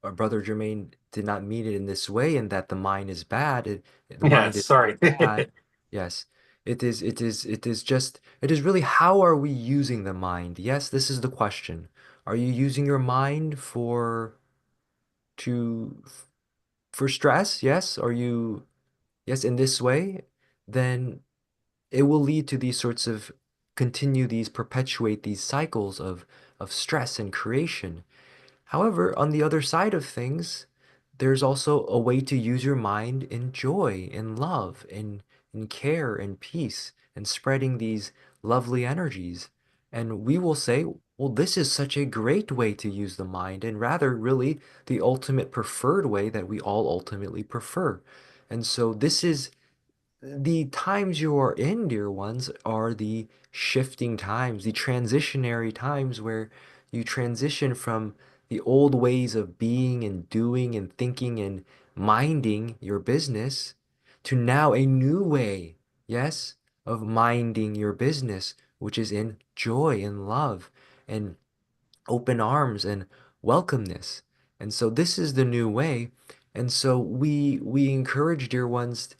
our Brother Jermaine did not mean it in this way, and that the mind is bad. The Yeah, mind is sorry. not bad. Yes. It is really how are we using the mind? Yes, this is the question. Are you using your mind to for stress? Yes. Are you yes in this way? Then it will lead to these sorts of perpetuate these cycles of stress and creation. However, on the other side of things, there's also a way to use your mind in joy, in love, in care and peace, and spreading these lovely energies. And we will say, well, this is such a great way to use the mind, and rather, really, the ultimate preferred way that we all ultimately prefer. And so, this is the times you are in, dear ones, are the shifting times, the transitionary times where you transition from the old ways of being and doing and thinking and minding your business to now a new way, yes, of minding your business, which is in joy and love and open arms and welcomeness. And so this is the new way. And so we encourage, dear ones,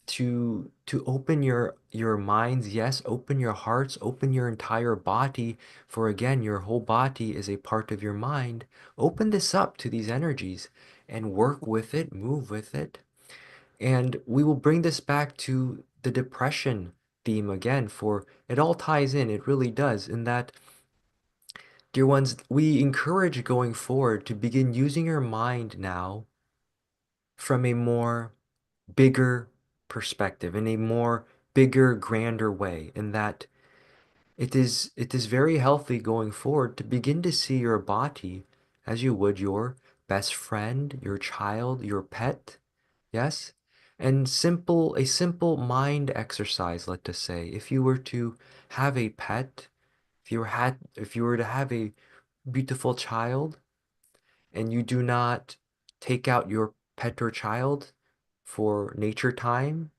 to open your minds, yes, open your hearts, open your entire body, for again, your whole body is a part of your mind. Open this up to these energies and work with it, move with it. And we will bring this back to the depression theme again, for it all ties in, it really does, in that, dear ones, we encourage going forward to begin using your mind now from a more bigger perspective, in a more bigger, grander way, in that it is very healthy going forward to begin to see your body as you would your best friend, your child, your pet, yes? And a simple mind exercise, let us say, if you were to have a pet, if you were to have a beautiful child, and you do not take out your pet or child for nature time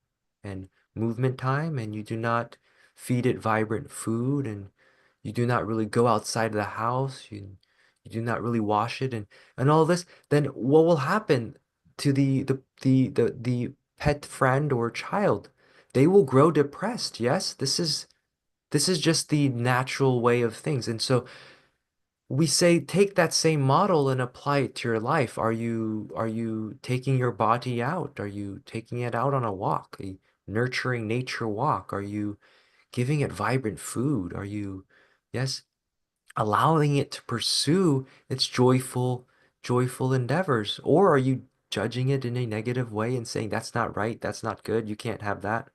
and movement time, and you do not feed it vibrant food, and you do not really go outside of the house, you do not really wash it and all this, then what will happen to the pet friend or child? They will grow depressed. Yes, this is just the natural way of things. And so we say take that same model and apply it to your life. Are you taking your body out? Are you taking it out on a walk, a nurturing nature walk? Are you giving it vibrant food? Are you, yes, allowing it to pursue its joyful endeavors? Or are you judging it in a negative way and saying that's not right, that's not good, you can't have that?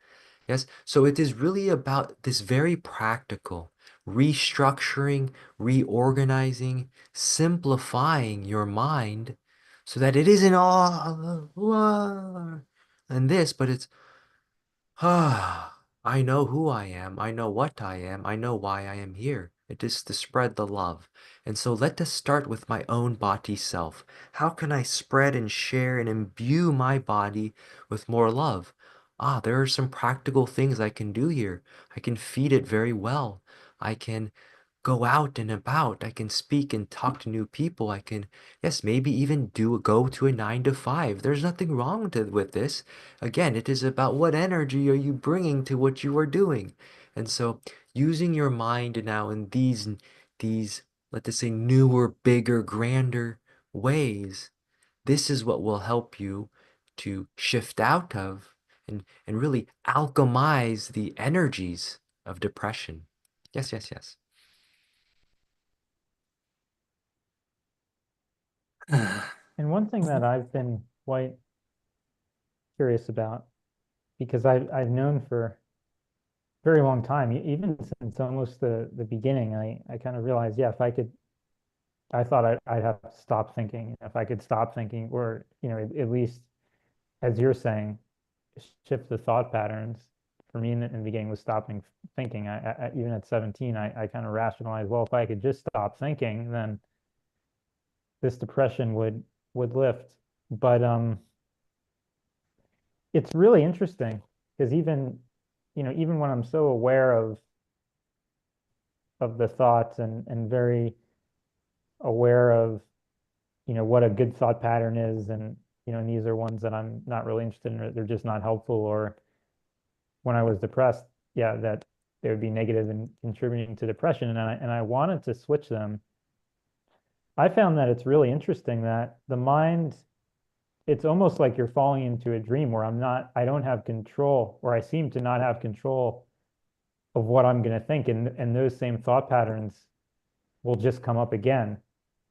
Yes, so it is really about this very practical restructuring, reorganizing, simplifying your mind so that it isn't all and this, but it's I know who I am. I know what I am. I know why I am here. It is to spread the love. And so let us start with my own body self. How can I spread and share and imbue my body with more love? Ah, there are some practical things I can do here. I can feed it very well. I can go out and about. I can speak and talk to new people. I can, yes, maybe even go to a 9 to 5. There's nothing wrong with this. Again, it is about what energy are you bringing to what you are doing. And so using your mind now in these, let us say, newer, bigger, grander ways, this is what will help you to shift out of and really alchemize the energies of depression. Yes, yes, yes. And one thing that I've been quite curious about, because I've known for a very long time, even since almost the beginning, I kind of realized, yeah, if I could, I thought I'd have to stop thinking. If I could stop thinking, or at least as you're saying, shift the thought patterns. For me in the beginning was stopping thinking. Even at 17, I kind of rationalized, well, if I could just stop thinking, then this depression would lift. But it's really interesting because even when I'm so aware of the thoughts and very aware of what a good thought pattern is, and these are ones that I'm not really interested in, or they're just not helpful, or when I was depressed, yeah, that they would be negative and contributing to depression, and I wanted to switch them. I found that it's really interesting that the mind, it's almost like you're falling into a dream where I don't have control, or I seem to not have control of what I'm going to think. And those same thought patterns will just come up again.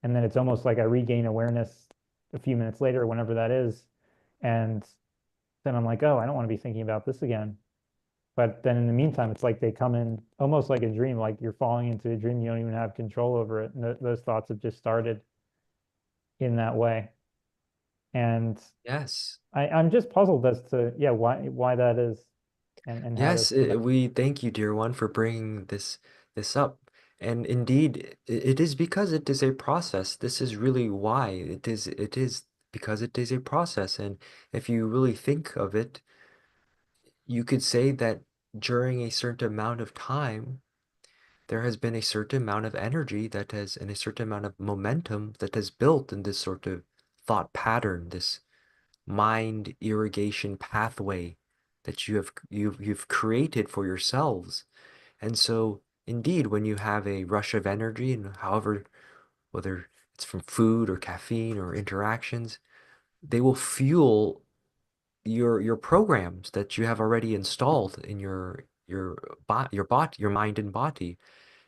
And then it's almost like I regain awareness a few minutes later, whenever that is. And then I'm like, oh, I don't want to be thinking about this again. But then in the meantime, it's like they come in almost like a dream, like you're falling into a dream. You don't even have control over it. And those thoughts have just started in that way. And Yes. I'm just puzzled as to, yeah, why that is and how to Yes, prevent. we thank you, dear one, for bringing this up. And indeed, it is because it is a process. This is really why it is because it is a process. And if you really think of it, you could say that during a certain amount of time, there has been a certain amount of energy that has, and a certain amount of momentum that has built in this sort of thought pattern, this mind irrigation pathway that you've created for yourselves. And so indeed, when you have a rush of energy, and however, whether it's from food or caffeine or interactions, they will fuel your programs that you have already installed in your mind and body.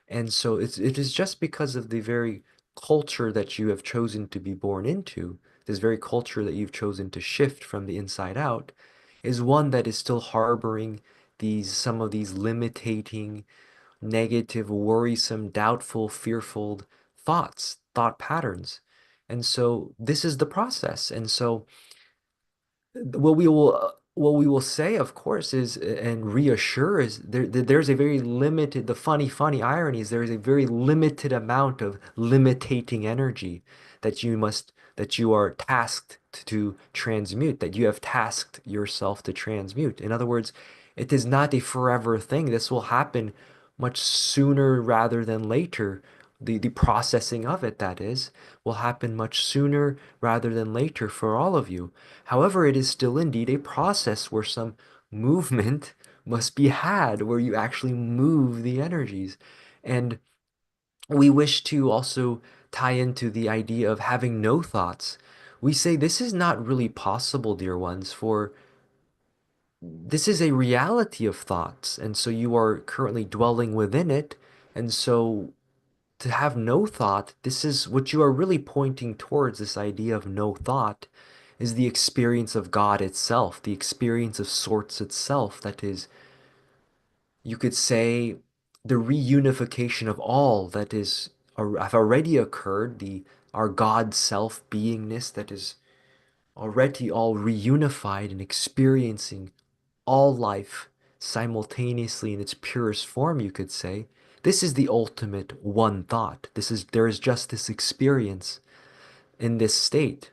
And so it is just because of the very culture that you have chosen to be born into, this very culture that you've chosen to shift from the inside out, is one that is still harboring some of these limiting, negative, worrisome, doubtful, fearful thought patterns. And so this is the process. And so what we will say, of course, is and reassure is there's a very limited, the funny irony is there is a very limited amount of limitating energy that you are tasked to transmute, that you have tasked yourself to transmute. In other words, it is not a forever thing. This will happen much sooner rather than later. The processing of it, that is, will happen much sooner rather than later for all of you. However, it is still indeed a process where some movement must be had, where you actually move the energies. And we wish to also tie into the idea of having no thoughts. We say this is not really possible, dear ones, for this is a reality of thoughts. And so you are currently dwelling within it. And so to have no thought, this is what you are really pointing towards, this idea of no thought, is the experience of God itself, the experience of sorts itself. That is, you could say, the reunification of all that is have already occurred, the our God self beingness that is already all reunified and experiencing all life simultaneously in its purest form, you could say. This is the ultimate one thought. There is just this experience in this state.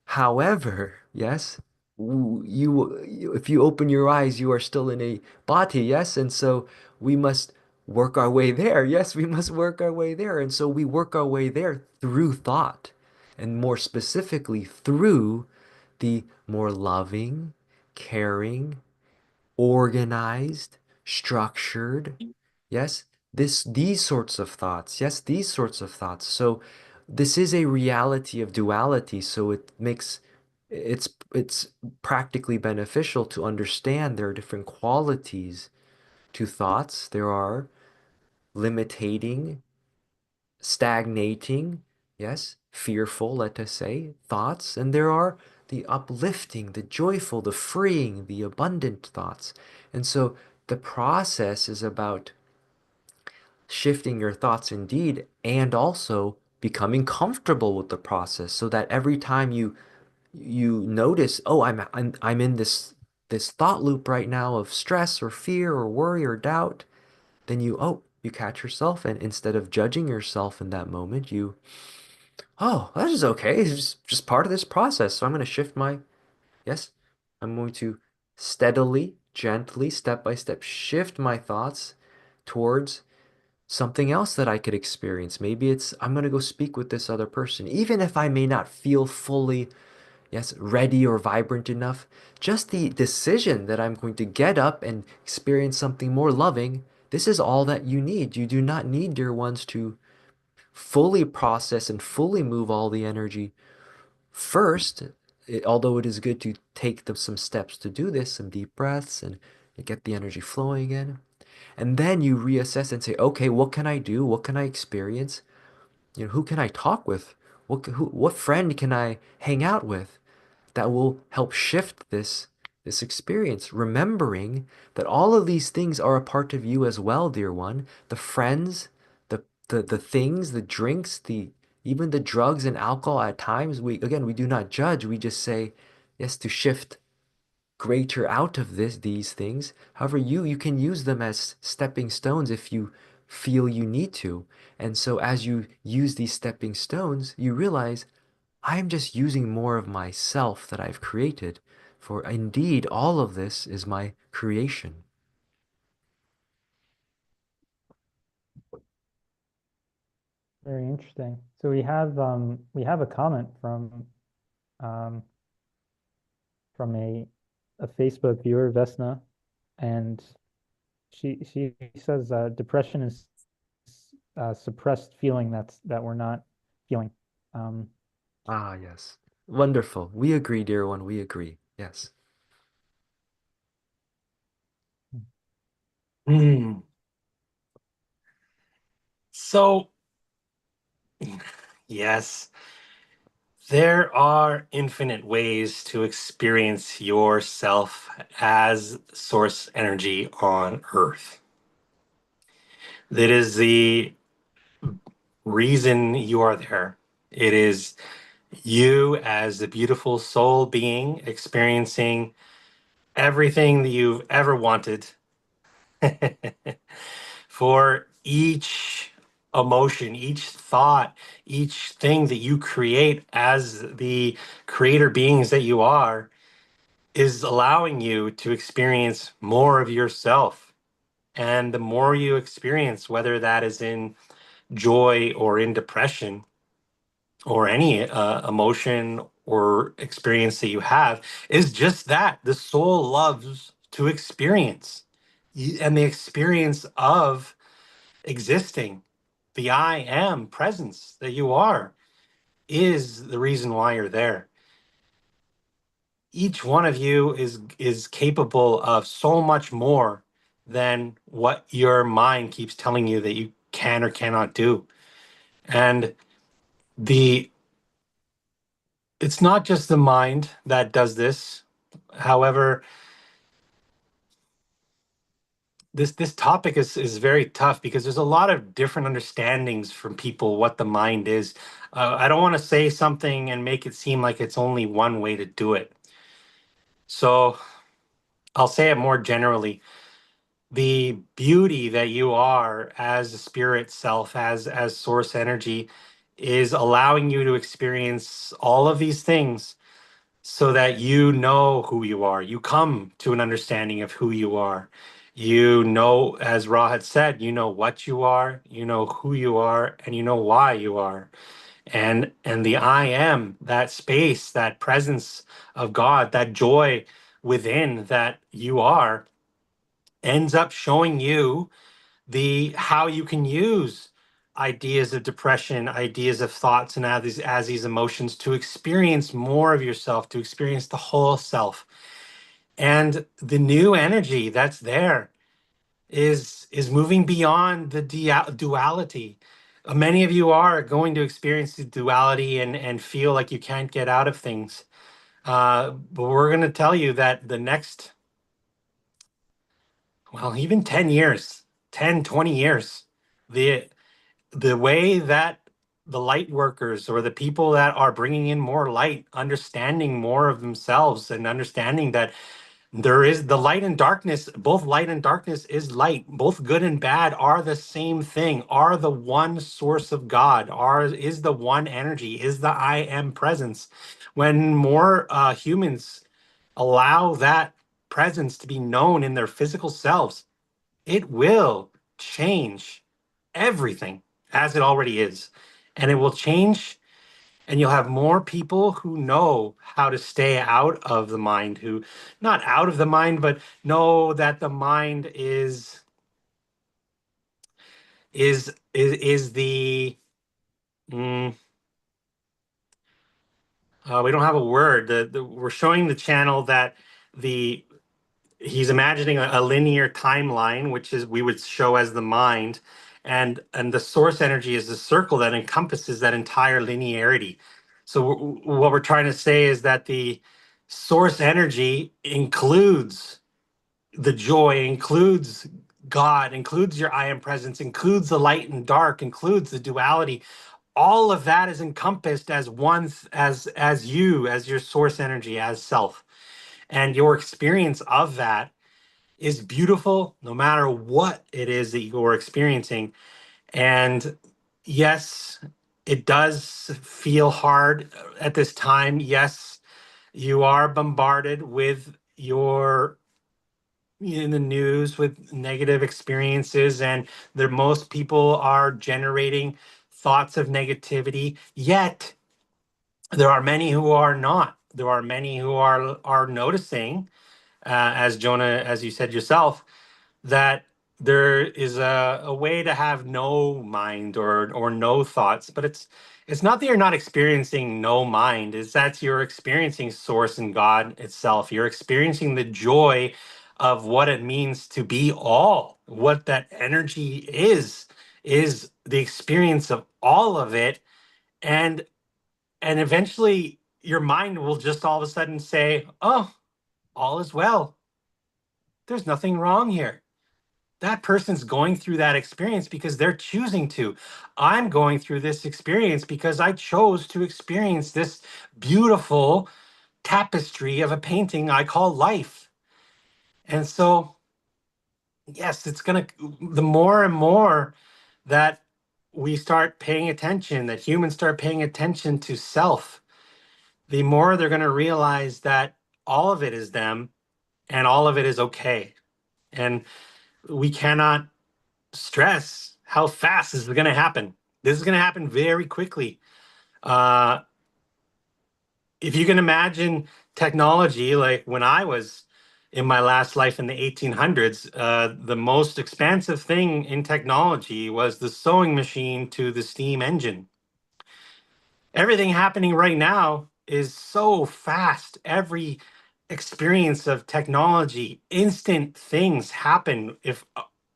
However, yes, if you open your eyes, you are still in a body, yes, and so we must work our way there. Yes, we must work our way there, and so we work our way there through thought, and more specifically through the more loving, caring, organized, structured. Yes, these sorts of thoughts. Yes, these sorts of thoughts. So this is a reality of duality. So it's practically beneficial to understand there are different qualities to thoughts. There are limiting, stagnating, yes, fearful, let us say, thoughts, and there are the uplifting, the joyful, the freeing, the abundant thoughts. And so the process is about shifting your thoughts indeed, and also becoming comfortable with the process so that every time you notice, oh, I'm in this thought loop right now of stress or fear or worry or doubt, then you catch yourself, and instead of judging yourself in that moment, oh, that is okay. It's just part of this process. So I'm going to yes, I'm going to steadily, gently, step by step, shift my thoughts towards something else that I could experience. Maybe I'm going to go speak with this other person, even if I may not feel fully, yes, ready or vibrant enough. Just the decision that I'm going to get up and experience something more loving. This is all that you need. You do not need, dear ones, to fully process and fully move all the energy first. Although it is good to take some steps to do this, some deep breaths, and get the energy flowing again. And then you reassess and say, okay, what can I do? What can I experience Who can I talk with? What friend can I hang out with that will help shift this experience, remembering that all of these things are a part of you as well, dear one. The friends, the things, the drinks, the even the drugs and alcohol at times, we do not judge. We just say yes to shift greater out of these things. However, you can use them as stepping stones if you feel you need to. And so as you use these stepping stones, you realize I'm just using more of myself that I've created. For indeed, all of this is my creation. Very interesting. So we have a comment um from a Facebook viewer, Vesna, and she says depression is suppressed feeling that we're not feeling. Um, Ah, yes. Wonderful. We agree, dear one. We agree. Yes. Hmm. So, yes, there are infinite ways to experience yourself as source energy on Earth. That is the reason you are there. It is you as the beautiful soul being experiencing everything that you've ever wanted. For each emotion, each thought, each thing that you create as the creator beings that you are is allowing you to experience more of yourself. And the more you experience, whether that is in joy or in depression or any emotion or experience that you have, is just that the soul loves to experience. And the experience of existing, the I am presence that you are, is the reason why you're there. Each one of you is capable of so much more than what your mind keeps telling you that you can or cannot do. And the it's not just the mind that does this. However, this topic is very tough because there's a lot of different understandings from people what the mind is. I don't want to say something and make it seem like it's only one way to do it. So I'll say it more generally. The beauty that you are as a spirit self, as source energy, is allowing you to experience all of these things so that you know who you are. You come to an understanding of who you are. You know, as Ra had said, you know what you are, you know who you are, and you know why you are. And the I am, that space, that presence of God, that joy within that you are, ends up showing you the how you can use ideas of depression, ideas of thoughts, and as these emotions to experience more of yourself, to experience the whole self. And the new energy that's there is moving beyond the duality. Many of you are going to experience the duality and feel like you can't get out of things. But we're going to tell you that the next, well, even 10 years, 10, 20 years, the the way that the light workers or the people that are bringing in more light, understanding more of themselves and understanding that there is the light and darkness, both light and darkness is light, both good and bad are the same thing, are the one source of God, is the one energy, is the I am presence. When more humans allow that presence to be known in their physical selves, it will change everything as it already is. And it will change, and you'll have more people who know how to stay out of the mind, who not out of the mind, but know that the mind is the mm, we don't have a word. We're showing the channel that the he's imagining a linear timeline, which is we would show as the mind, and the source energy is the circle that encompasses that entire linearity. So what we're trying to say is that the source energy includes the joy, includes God, includes your I am presence, includes the light and dark, includes the duality. All of that is encompassed as one, as you, as your source energy, as self. And your experience of that is beautiful no matter what it is that you're experiencing. And yes, it does feel hard at this time. Yes, you are bombarded with your in the news with negative experiences, and there most people are generating thoughts of negativity. Yet there are many who are not. There are many who are noticing, as Jonah, as you said yourself, that there is a way to have no mind or no thoughts, but it's not that you're not experiencing no mind, it's that you're experiencing source and God itself. You're experiencing the joy of what it means to be all. What that energy is the experience of all of it. And eventually your mind will just all of a sudden say, oh, all is well. There's nothing wrong here. That person's going through that experience because they're choosing to. I'm going through this experience because I chose to experience this beautiful tapestry of a painting I call life. And so, yes, it's going to, the more and more that we start paying attention, that humans start paying attention to self, the more they're going to realize that all of it is them and all of it is okay. And we cannot stress how fast this is going to happen. This is going to happen very quickly. Uh, if you can imagine technology, like when I was in my last life in the 1800s, the most expansive thing in technology was the sewing machine to the steam engine. Everything happening right now is so fast. Every experience of technology, instant things happen. If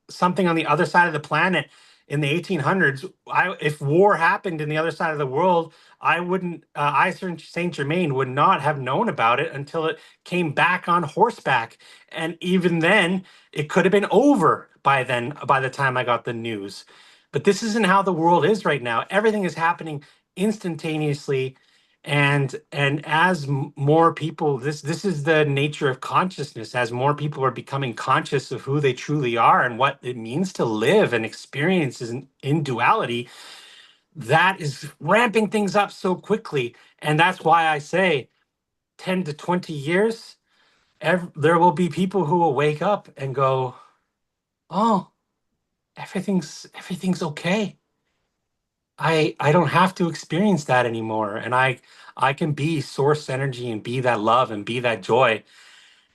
something on the other side of the planet in the 1800s, if war happened in the other side of the world, I wouldn't, Saint Germain would not have known about it until it came back on horseback. And even then, it could have been over by then, by the time I got the news. But this isn't how the world is right now. Everything is happening instantaneously, and as more people, this is the nature of consciousness. As more people are becoming conscious of who they truly are and what it means to live and experience in duality, that is ramping things up so quickly. And that's why I say 10 to 20 years, there will be people who will wake up and go, oh, everything's okay. I don't have to experience that anymore, and I can be source energy and be that love and be that joy,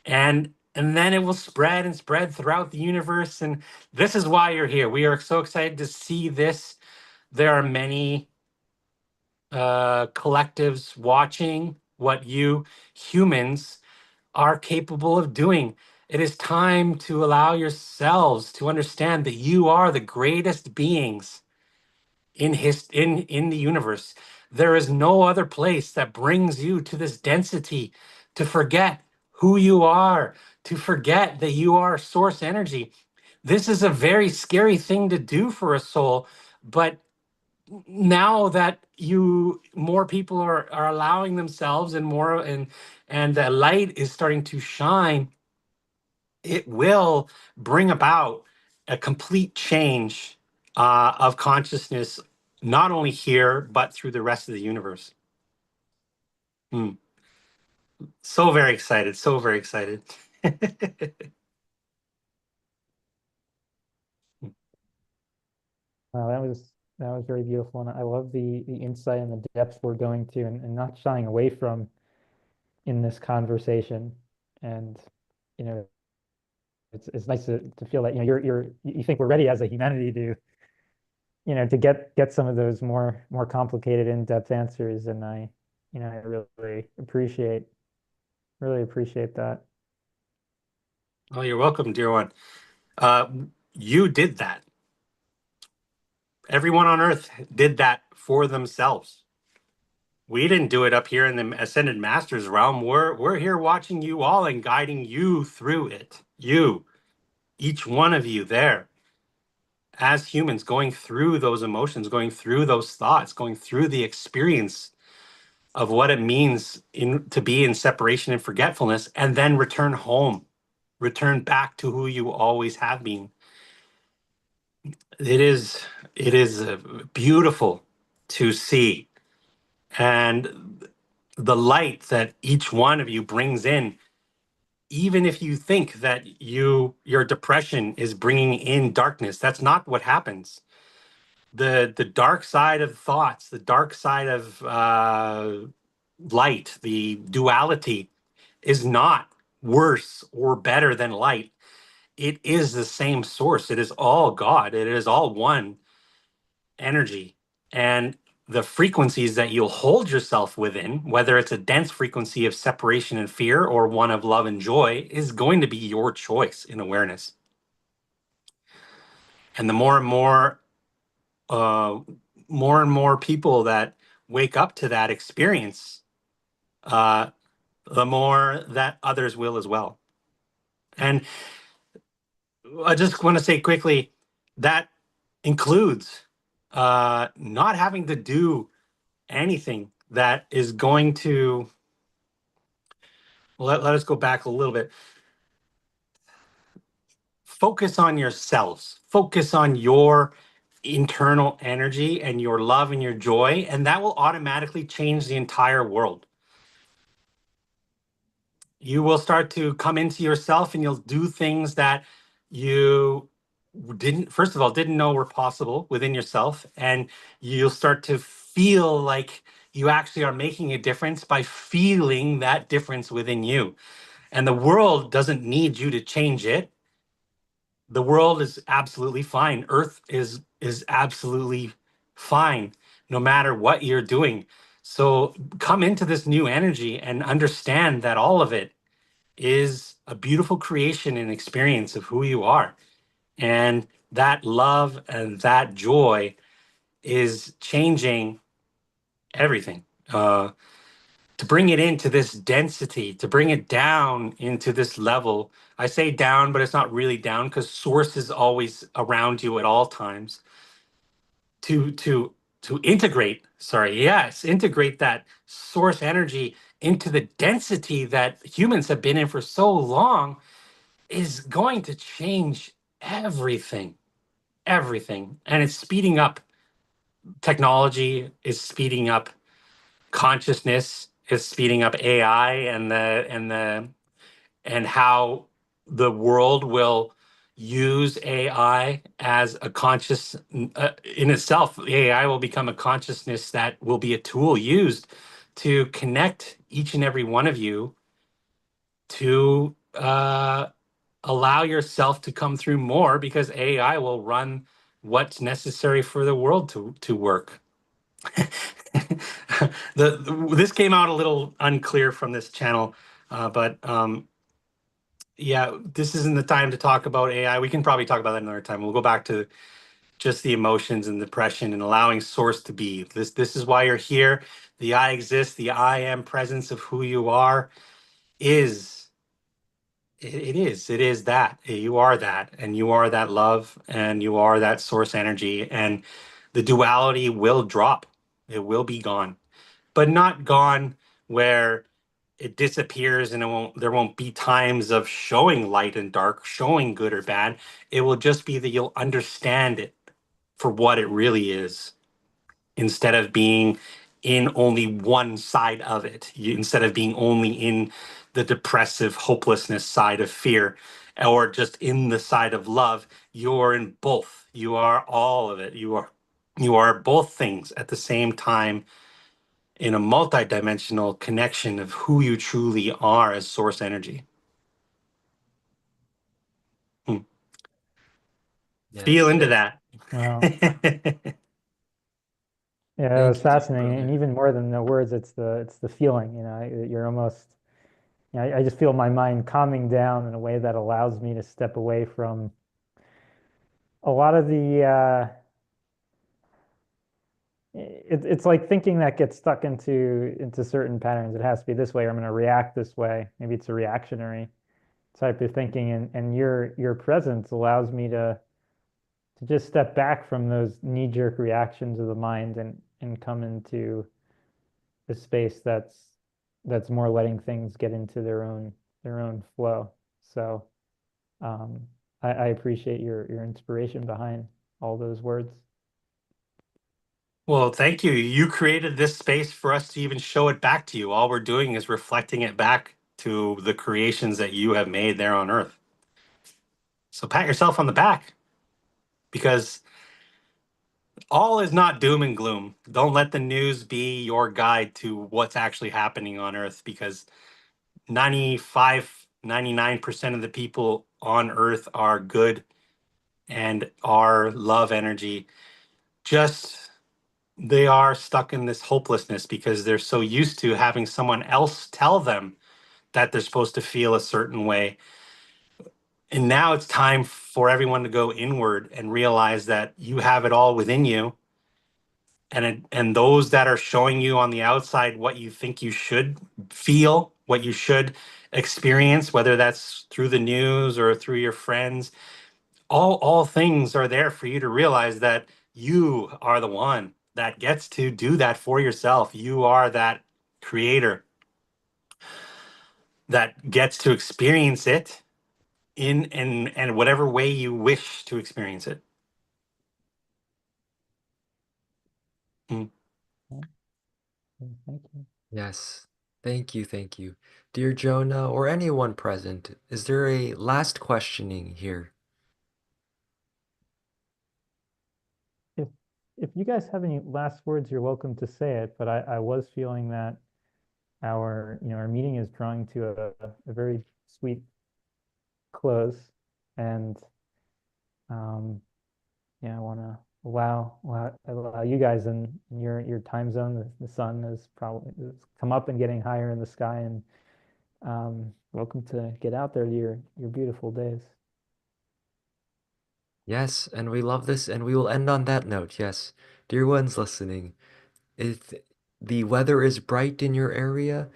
and then it will spread and spread throughout the universe. And this is why you're here. We are so excited to see this. There are many collectives watching what you humans are capable of doing. It is time to allow yourselves to understand that you are the greatest beings in the universe. There is no other place that brings you to this density, to forget who you are, to forget that you are source energy. This is a very scary thing to do for a soul, but now that more people are allowing themselves, and the light is starting to shine, it will bring about a complete change of consciousness, not only here, but through the rest of the universe. So very excited, so very excited. Wow, that was very beautiful, and I love the insight and the depth we're going to, and not shying away from in this conversation. And you know, it's nice to feel that you think we're ready as a humanity to to get some of those more complicated in-depth answers, and I really appreciate that. Oh, you're welcome, dear one. You did that. Everyone on earth did that for themselves. We didn't do it up here in the Ascended Masters realm. We're here watching you all and guiding you through it. You, each one of you there, as humans, going through those emotions, going through those thoughts, going through the experience of what it means to be in separation and forgetfulness, and then return home, return back to who you always have been. It is beautiful to see, and the light that each one of you brings in, even if you think that your depression is bringing in darkness, that's not what happens. The dark side of thoughts, the dark side of light, the duality is not worse or better than light. It is the same source. It is all God. It is all one energy. And the frequencies that you'll hold yourself within, whether it's a dense frequency of separation and fear or one of love and joy, is going to be your choice in awareness. And the uh, more and more people that wake up to that experience, the more that others will as well. And I just want to say quickly that includes not having to do anything that is going to let us go back a little bit. Focus on yourselves, focus on your internal energy and your love and your joy, and that will automatically change the entire world. You will start to come into yourself and you'll do things that you didn't, first of all, didn't know were possible within yourself. And you'll start to feel like you actually are making a difference by feeling that difference within you. And the world doesn't need you to change it. The world is absolutely fine. Earth is absolutely fine, no matter what you're doing. So come into this new energy and understand that all of it is a beautiful creation and experience of who you are. And that love and that joy is changing everything. To bring it into this density, to bring it down into this level. I say down, but it's not really down because source is always around you at all times. To integrate, integrate that source energy into the density that humans have been in for so long is going to change everything, everything. And it's speeding up. Technology is speeding up. Consciousness is speeding up AI and how the world will use AI as a conscious in itself. AI will become a consciousness that will be a tool used to connect each and every one of you to allow yourself to come through more, because AI will run what's necessary for the world to work. This came out a little unclear from this channel, but yeah, this isn't the time to talk about AI. We can probably talk about that another time. We'll go back to just the emotions and depression and allowing source to be. This is why you're here. The I exist, the I am presence of who you are is it is that. You are that, and you are that love, and you are that source energy, and the duality will drop. It will be gone, but not gone where it disappears and there won't be times of showing light and dark, showing good or bad. It will just be that you'll understand it for what it really is, instead of being in only one side of it. Instead of being only in the depressive hopelessness side of fear, or just in the side of love, you're in both. You are all of it. You are both things at the same time, in a multidimensional connection of who you truly are as source energy. Feel into that. Wow. Yeah, it was Thank you, fascinating. And brother. even more than the words, it's the feeling, you're almost, I just feel my mind calming down in a way that allows me to step away from a lot of the it's like thinking that gets stuck into certain patterns. It has to be this way, or I'm going to react this way. Maybe it's a reactionary type of thinking, and your presence allows me to just step back from those knee-jerk reactions of the mind and come into a space that's more letting things get into their own flow. So I appreciate your inspiration behind all those words. Well, thank you. You created this space for us to even show it back to you. All we're doing is reflecting it back to the creations that you have made there on Earth. So pat yourself on the back, because all is not doom and gloom. Don't let the news be your guide to what's actually happening on Earth, because 95, 99% of the people on Earth are good and are love energy. Just they are stuck in this hopelessness because they're so used to having someone else tell them that they're supposed to feel a certain way. And now it's time for everyone to go inward and realize that you have it all within you. And those that are showing you on the outside what you think you should feel, what you should experience, whether that's through the news or through your friends, all things are there for you to realize that you are the one that gets to do that for yourself. You are that creator that gets to experience it in and whatever way you wish to experience it. Mm. Thank you. Yes. Thank you, thank you. Dear Jonah, or anyone present, is there a last questioning here? If if you guys have any last words, you're welcome to say it, but I was feeling that our meeting is drawing to a very sweet close, and um, yeah, I want to allow you guys in your time zone. The sun is probably it's come up and getting higher in the sky, and welcome to get out there to your beautiful days. Yes, and we love this, and we will end on that note. Yes. Dear ones listening, if the weather is bright in your area,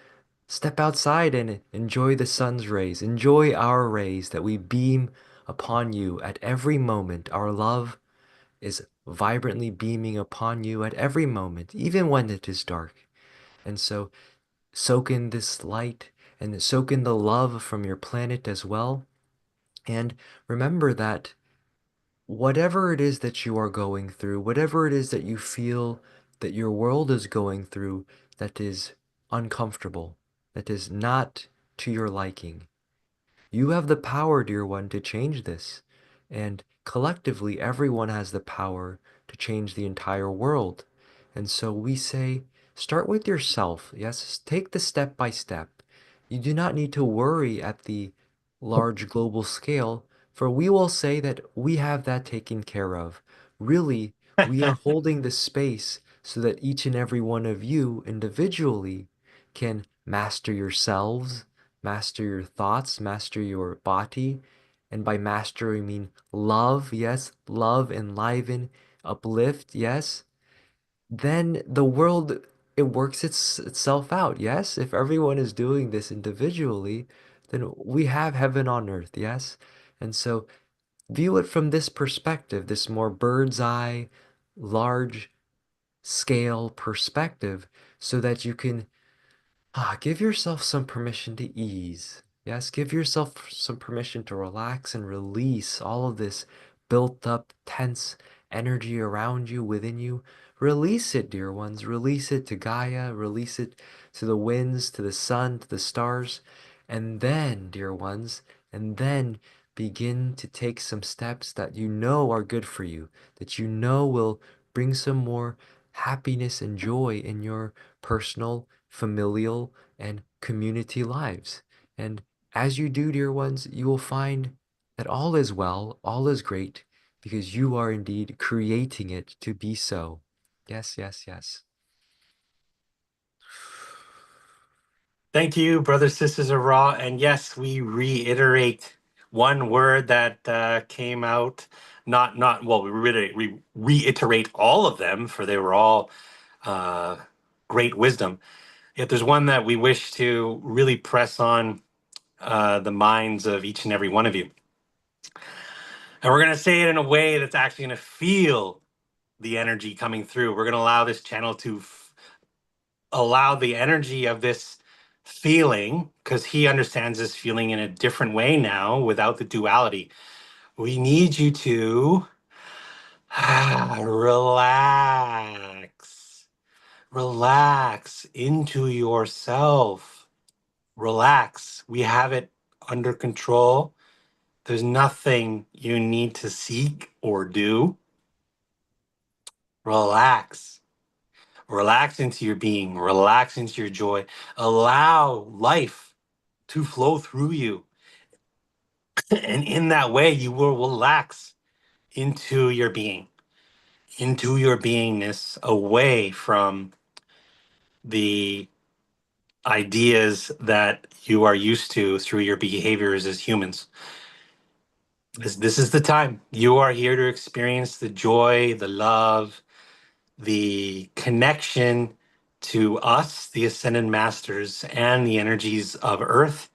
step outside and enjoy the sun's rays. Enjoy our rays that we beam upon you at every moment. Our love is vibrantly beaming upon you at every moment, even when it is dark. And so soak in this light and soak in the love from your planet as well. And remember that whatever it is that you are going through, whatever it is that you feel that your world is going through that is uncomfortable, that is not to your liking, you have the power, dear one, to change this. And collectively, everyone has the power to change the entire world. And so we say, start with yourself. Yes, take the step by step. You do not need to worry at the large global scale, for we will say that we have that taken care of. Really, we are holding the space so that each and every one of you individually can master yourselves, master your thoughts, master your body. And by master, I mean love, yes, love, enliven, uplift, yes. Then the world, it works itself out, yes. If everyone is doing this individually, then we have heaven on earth, yes. And so view it from this perspective, this more bird's eye, large scale perspective, so that you can give yourself some permission to ease. Yes, give yourself some permission to relax and release all of this built up, tense energy around you, within you. Release it, dear ones. Release it to Gaia. Release it to the winds, to the sun, to the stars. And then, dear ones, and then begin to take some steps that you know are good for you, that you know will bring some more happiness and joy in your personal, familial, and community lives. And as you do, dear ones, you will find that all is well, all is great, because you are indeed creating it to be so. Yes, yes, yes. Thank you, brothers, sisters of Raw. And yes, we reiterate one word that came out, not well, we reiterate all of them, for they were all uh, great wisdom. Yet there's one that we wish to really press on the minds of each and every one of you. And we're going to say it in a way that's actually going to feel the energy coming through. We're going to allow this channel to allow the energy of this feeling, because he understands this feeling in a different way now without the duality. We need you to relax. Relax into yourself. Relax. We have it under control. There's nothing you need to seek or do. Relax. Relax into your being. Relax into your joy. Allow life to flow through you. And in that way, you will relax into your being, into your beingness, away from the ideas that you are used to through your behaviors as humans. This is the time. You are here to experience the joy, the love, the connection to us, the Ascended Masters, and the energies of Earth.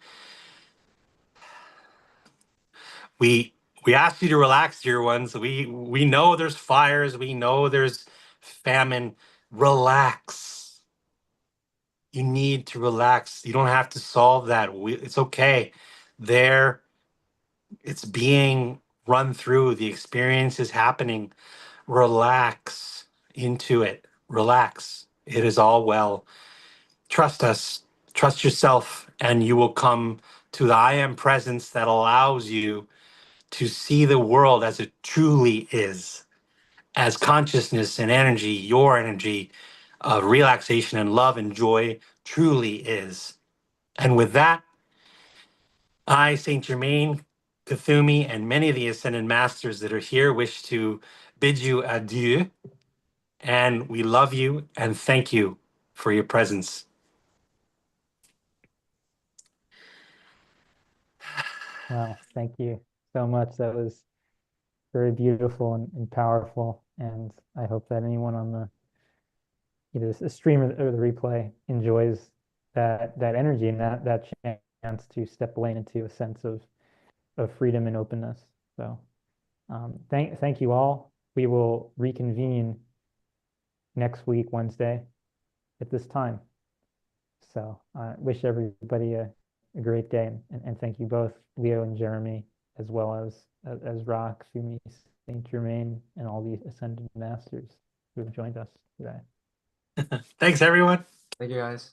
We ask you to relax, dear ones. We know there's fires. We know there's famine. Relax. You need to relax. You don't have to solve that. It's okay. There, it's being run through. The experience is happening. Relax into it. Relax. It is all well. Trust us. Trust yourself, and you will come to the I Am presence that allows you to see the world as it truly is, as consciousness and energy, your energy of relaxation and love and joy truly is. And with that, I, Saint Germain, Kuthumi, and many of the Ascended Masters that are here wish to bid you adieu. And we love you and thank you for your presence. Wow, thank you so much. That was very beautiful and powerful. And I hope that anyone on the either the stream or the replay enjoys that energy and that chance to step away into a sense of freedom and openness. So thank you all. We will reconvene next week, Wednesday, at this time. So I wish everybody a great day, and thank you both, Leo and Jeremy, as well as Rock, Fumi, Saint Germain, and all the Ascended Masters who have joined us today. Thanks, everyone. Thank you, guys.